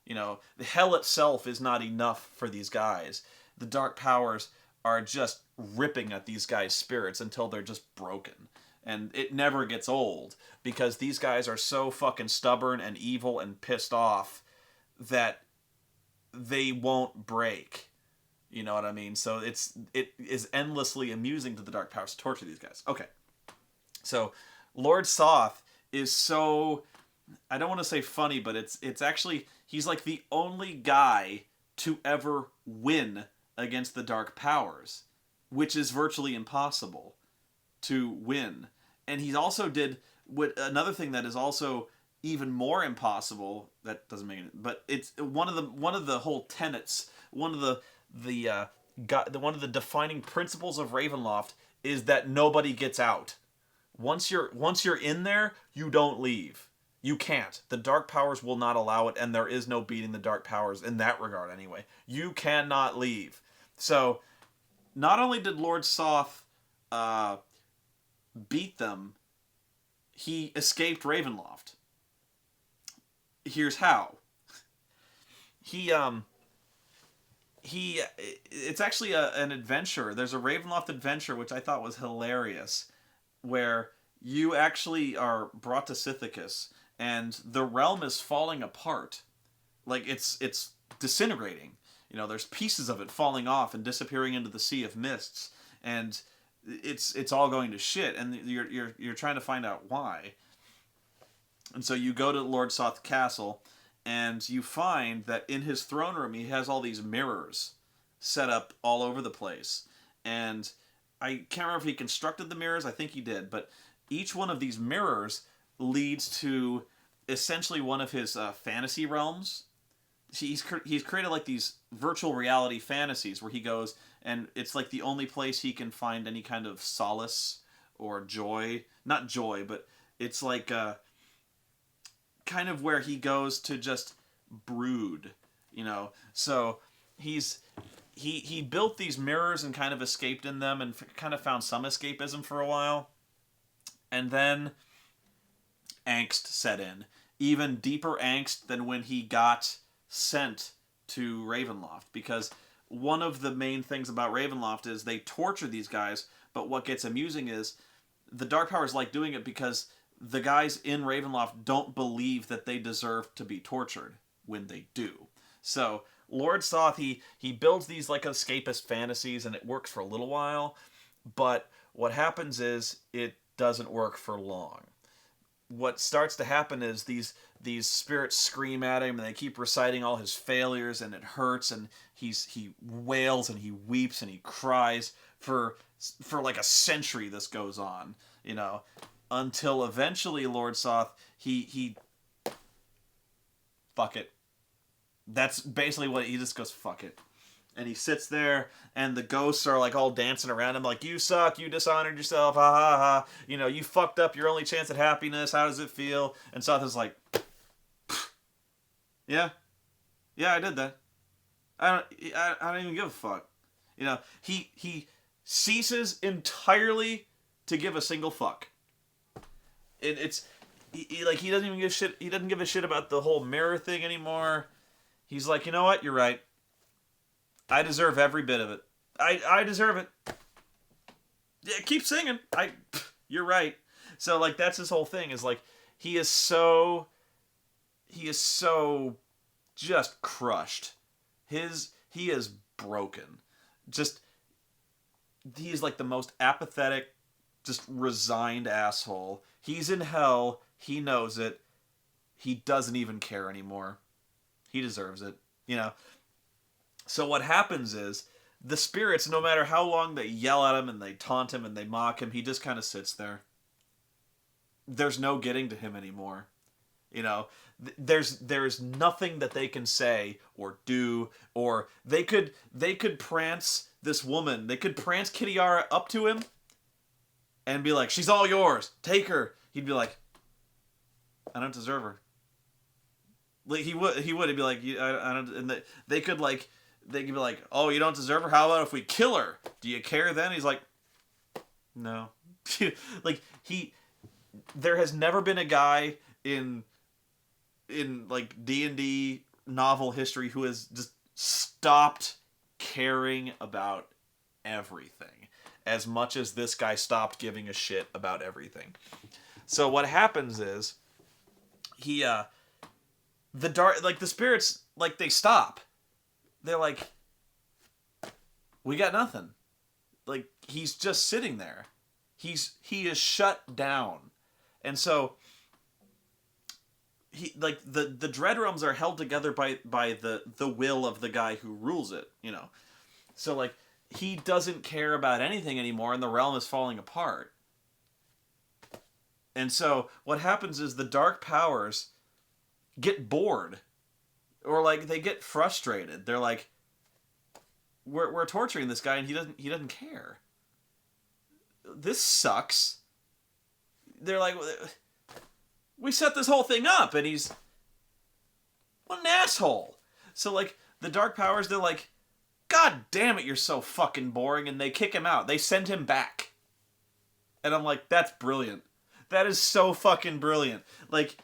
The hell itself is not enough for these guys. The dark powers are just ripping at these guys' spirits until they're just broken. And it never gets old, because these guys are so fucking stubborn and evil and pissed off that they won't break. You know what I mean? So it is endlessly amusing to the dark powers to torture these guys. Okay. So Lord Soth is so, I don't want to say funny, but it's actually, he's like the only guy to ever win against the dark powers, which is virtually impossible to win. And he also did another thing that is also even more impossible. That doesn't make it, but it's one of the whole tenets, one of the defining principles of Ravenloft is that nobody gets out. Once you're in there, you don't leave. You can't. The dark powers will not allow it, and there is no beating the dark powers in that regard anyway. You cannot leave. So, not only did Lord Soth beat them, he escaped Ravenloft. Here's how. It's actually an adventure. There's a Ravenloft adventure, which I thought was hilarious, where you actually are brought to Sithicus, and the realm is falling apart. Like, it's disintegrating. There's pieces of it falling off and disappearing into the Sea of Mists, and it's all going to shit, and you're trying to find out why. And so you go to Lord Soth's castle, and you find that in his throne room he has all these mirrors set up all over the place. And I can't remember if he constructed the mirrors. I think he did, but each one of these mirrors leads to essentially one of his fantasy realms. He's created like these virtual reality fantasies where he goes, and it's like the only place he can find any kind of solace or joy. Not joy, but it's like kind of where he goes to just brood, So he built these mirrors and kind of escaped in them and kind of found some escapism for a while. And then angst set in. Even deeper angst than when he got sent to Ravenloft, because one of the main things about Ravenloft is they torture these guys, but what gets amusing is the dark powers like doing it because the guys in Ravenloft don't believe that they deserve to be tortured when they do. So Lord Soth, he builds these like escapist fantasies, and it works for a little while, but what happens is it doesn't work for long. What starts to happen is these spirits scream at him, and they keep reciting all his failures, and it hurts, and he wails and he weeps and he cries for like a century. This goes on, until eventually Lord Soth he fuck it. That's basically what he just goes fuck it. And he sits there, and the ghosts are like all dancing around him, like, you suck, you dishonored yourself, ha ha ha. You fucked up your only chance at happiness. How does it feel? And Soth is like, yeah, I did that. I don't even give a fuck. He ceases entirely to give a single fuck. It's he doesn't even give shit. He doesn't give a shit about the whole mirror thing anymore. He's like, you know what? You're right. I deserve every bit of it. I deserve it. Yeah, keep singing. You're right. So like that's his whole thing is like he is so just crushed. He is broken. Just he's like the most apathetic, just resigned asshole. He's in hell. He knows it. He doesn't even care anymore. He deserves it. So what happens is the spirits, no matter how long they yell at him and they taunt him and they mock him, he just kind of sits there. There's no getting to him anymore. There's nothing that they can say or do, or they could prance this woman. They could prance Kitiara up to him and be like, "She's all yours. Take her." He'd be like, "I don't deserve her." Like he would. He'd be like, "I don't." And they could be like, "Oh, you don't deserve her? How about if we kill her? Do you care then?" He's like, "No." Like there has never been a guy in like D&D novel history who has just stopped caring about everything as much as this guy stopped giving a shit about everything. So what happens is the spirits, like, they stop. They're like, we got nothing. Like, he's just sitting there. He is shut down. And so the Dread Realms are held together by the will of the guy who rules it, So like he doesn't care about anything anymore, and the realm is falling apart. And so what happens is the dark powers get bored, or like they get frustrated. They're like, we're torturing this guy, and he doesn't care. This sucks. They're like, we set this whole thing up, and he's what an asshole. So like the dark powers, they're like, God damn it, you're so fucking boring, and they kick him out. They send him back. And I'm like, that's brilliant. That is so fucking brilliant. Like,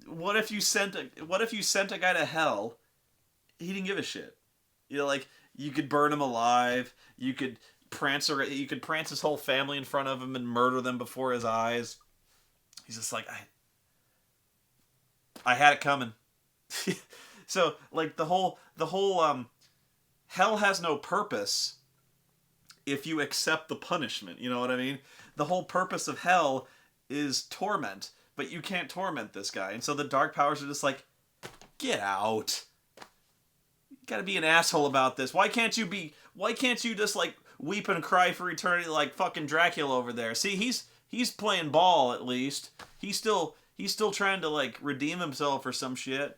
what if you sent a guy to hell? He didn't give a shit. Like, you could burn him alive. You could prance his whole family in front of him and murder them before his eyes. He's just like, I had it coming. So like the whole hell has no purpose if you accept the punishment. You know what I mean? The whole purpose of hell is torment, but you can't torment this guy. And so the dark powers are just like, get out. You gotta be an asshole about this. Why can't you just like weep and cry for eternity like fucking Dracula over there? See, he's playing ball at least. He's still trying to like redeem himself or some shit.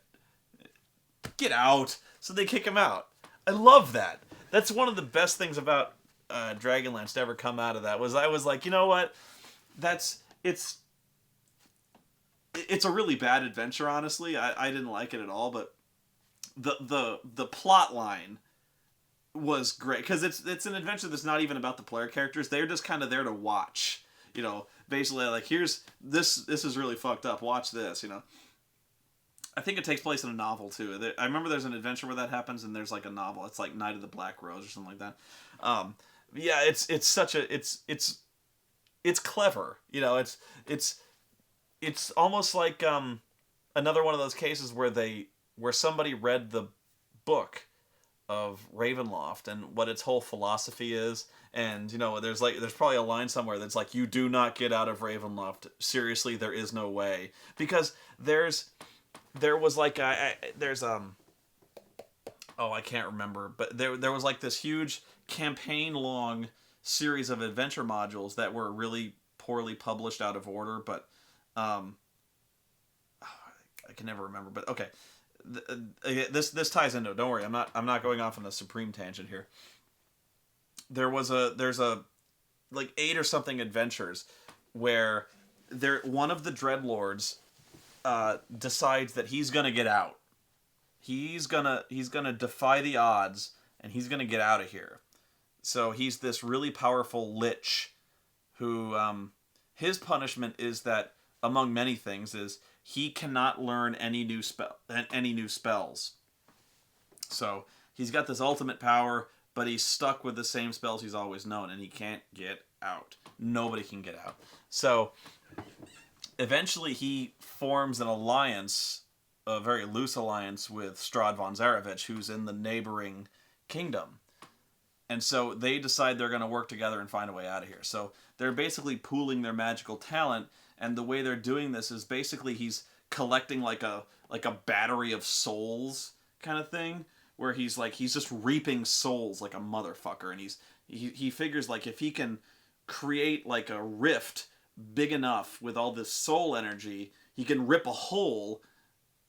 Get out. So they kick him out. I love that. That's one of the best things about Dragonlance to ever come out of that. Was I was like, you know what? It's a really bad adventure, honestly. I didn't like it at all, but the plot line was great because it's an adventure that's not even about the player characters. They're just kind of there to watch. Basically like, here's this is really fucked up. Watch this. I think it takes place in a novel too. I remember there's an adventure where that happens, and there's like a novel. It's like Night of the Black Rose or something like that. Yeah, it's such a it's clever. It's almost like another one of those cases where somebody read the book of Ravenloft and what its whole philosophy is. And, you know, there's probably a line somewhere that's like, you do not get out of Ravenloft. Seriously, there is no way. Because there was like, I can't remember, but there was like this huge campaign-long series of adventure modules that were really poorly published out of order, but I can never remember. But okay, this ties into it. Don't worry, I'm not going off on a supreme tangent here. There's a like 8 or something adventures where one of the Dreadlords decides that he's gonna get out. He's gonna defy the odds and he's gonna get out of here. So he's this really powerful lich who his punishment is that, among many things, is he cannot learn any new spells. So he's got this ultimate power, but he's stuck with the same spells he's always known, and he can't get out. Nobody can get out. So eventually he forms an alliance, a very loose alliance, with Strahd von Zarovich, who's in the neighboring kingdom. And so they decide they're going to work together and find a way out of here. So they're basically pooling their magical talent, and the way they're doing this is basically he's collecting like a battery of souls kind of thing, where he's just reaping souls like a motherfucker, and he figures like if he can create like a rift big enough with all this soul energy, he can rip a hole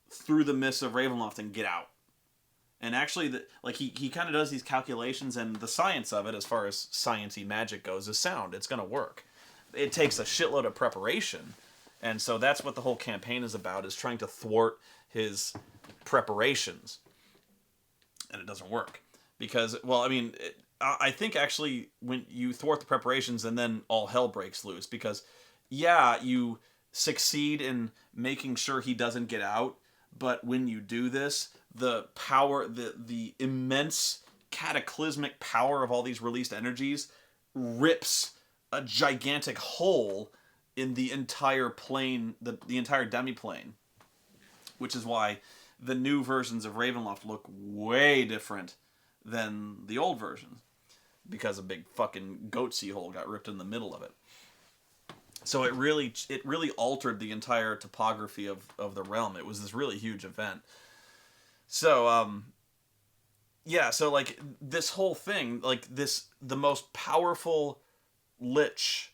through the mists of Ravenloft and get out. And actually, he kind of does these calculations, and the science of it, as far as science-y magic goes, is sound. It's going to work. It takes a shitload of preparation, and so that's what the whole campaign is about, is trying to thwart his preparations. And it doesn't work. Because, well, I mean, I think actually when you thwart the preparations and then all hell breaks loose, because, yeah, you succeed in making sure he doesn't get out, but when you do this, the power, the immense cataclysmic power of all these released energies rips a gigantic hole in the entire plane, the entire demi-plane. Which is why the new versions of Ravenloft look way different than the old versions. Because a big fucking goatsy hole got ripped in the middle of it. So it really altered the entire topography of the realm. It was this really huge event. So, so like this whole thing, like the most powerful lich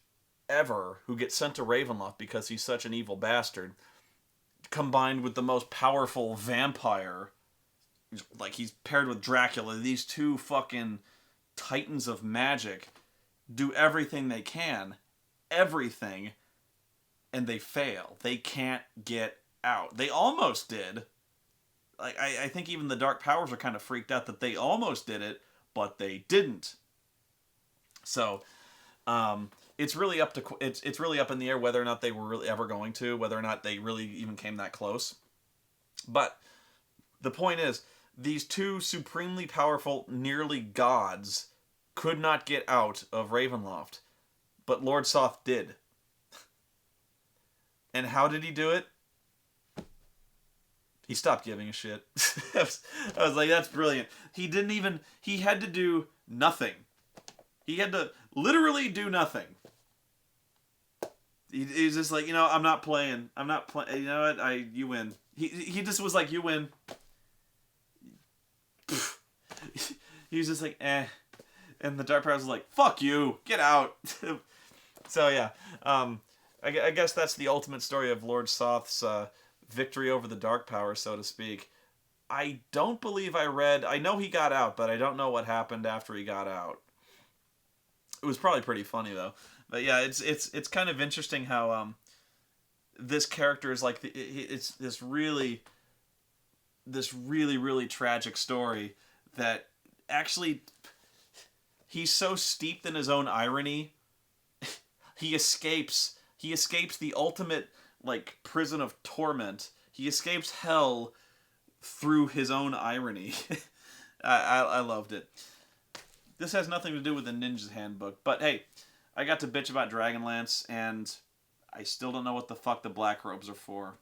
ever who gets sent to Ravenloft because he's such an evil bastard, combined with the most powerful vampire, like he's paired with Dracula, these two fucking titans of magic do everything they can, and they fail. They can't get out. They almost did. Like I think even the Dark Powers are kind of freaked out that they almost did it, but they didn't. So, it's really up in the air whether or not they were really ever going to, whether or not they really even came that close. But the point is, these two supremely powerful, nearly gods could not get out of Ravenloft, but Lord Soth did. And how did he do it? He stopped giving a shit. I was like, that's brilliant. He had to do nothing. He had to literally do nothing. He's just like, I'm not playing. You know what? You win. He just was like, you win. He was just like, eh. And the Dark Powers was like, fuck you. Get out. So, yeah. I guess that's the ultimate story of Lord Soth's victory over the Dark Power, so to speak. I don't believe I know he got out, but I don't know what happened after he got out. It was probably pretty funny, though. But yeah, it's kind of interesting how this character is like it's this really really tragic story that actually he's so steeped in his own irony. He escapes the ultimate like prison of torment. He escapes hell through his own irony. I loved it. This has nothing to do with the Ninja's Handbook, but hey, I got to bitch about Dragonlance, and I still don't know what the fuck the black robes are for.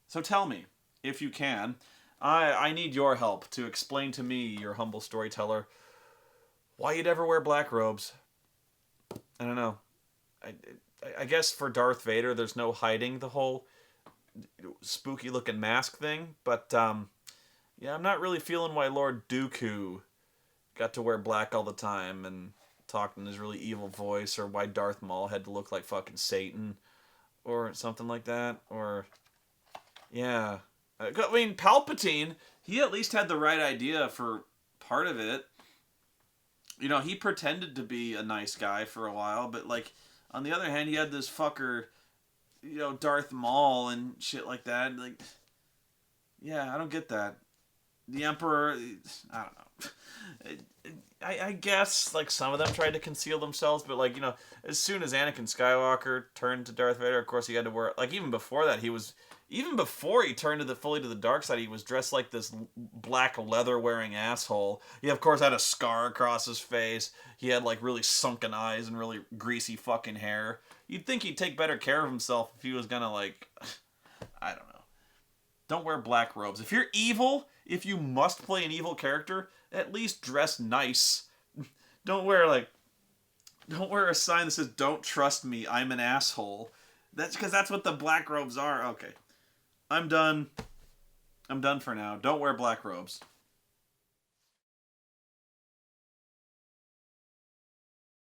So tell me, if you can, I need your help to explain to me, your humble storyteller, why you'd ever wear black robes. I don't know. I guess for Darth Vader, there's no hiding the whole spooky looking mask thing, but yeah, I'm not really feeling why Lord Dooku got to wear black all the time and talk in his really evil voice, or why Darth Maul had to look like fucking Satan, or something like that, or yeah. I mean, Palpatine, he at least had the right idea for part of it. You know, he pretended to be a nice guy for a while, but like on the other hand, he had this fucker, you know, Darth Maul and shit like that. Like, yeah, I don't get that. The Emperor, I don't know. I guess like some of them tried to conceal themselves, but like, you know, as soon as Anakin Skywalker turned to Darth Vader, of course he had to wear, like, even before that even before he turned to the fully to the dark side, he was dressed like this black leather wearing asshole. He of course had a scar across his face. He had like really sunken eyes and really greasy fucking hair. You'd think he'd take better care of himself if he was gonna like, I don't know. Don't wear black robes. If you're evil, if you must play an evil character, at least dress nice. Don't wear a sign that says "Don't trust me, I'm an asshole." That's because that's what the black robes are. Okay. I'm done. I'm done for now. Don't wear black robes.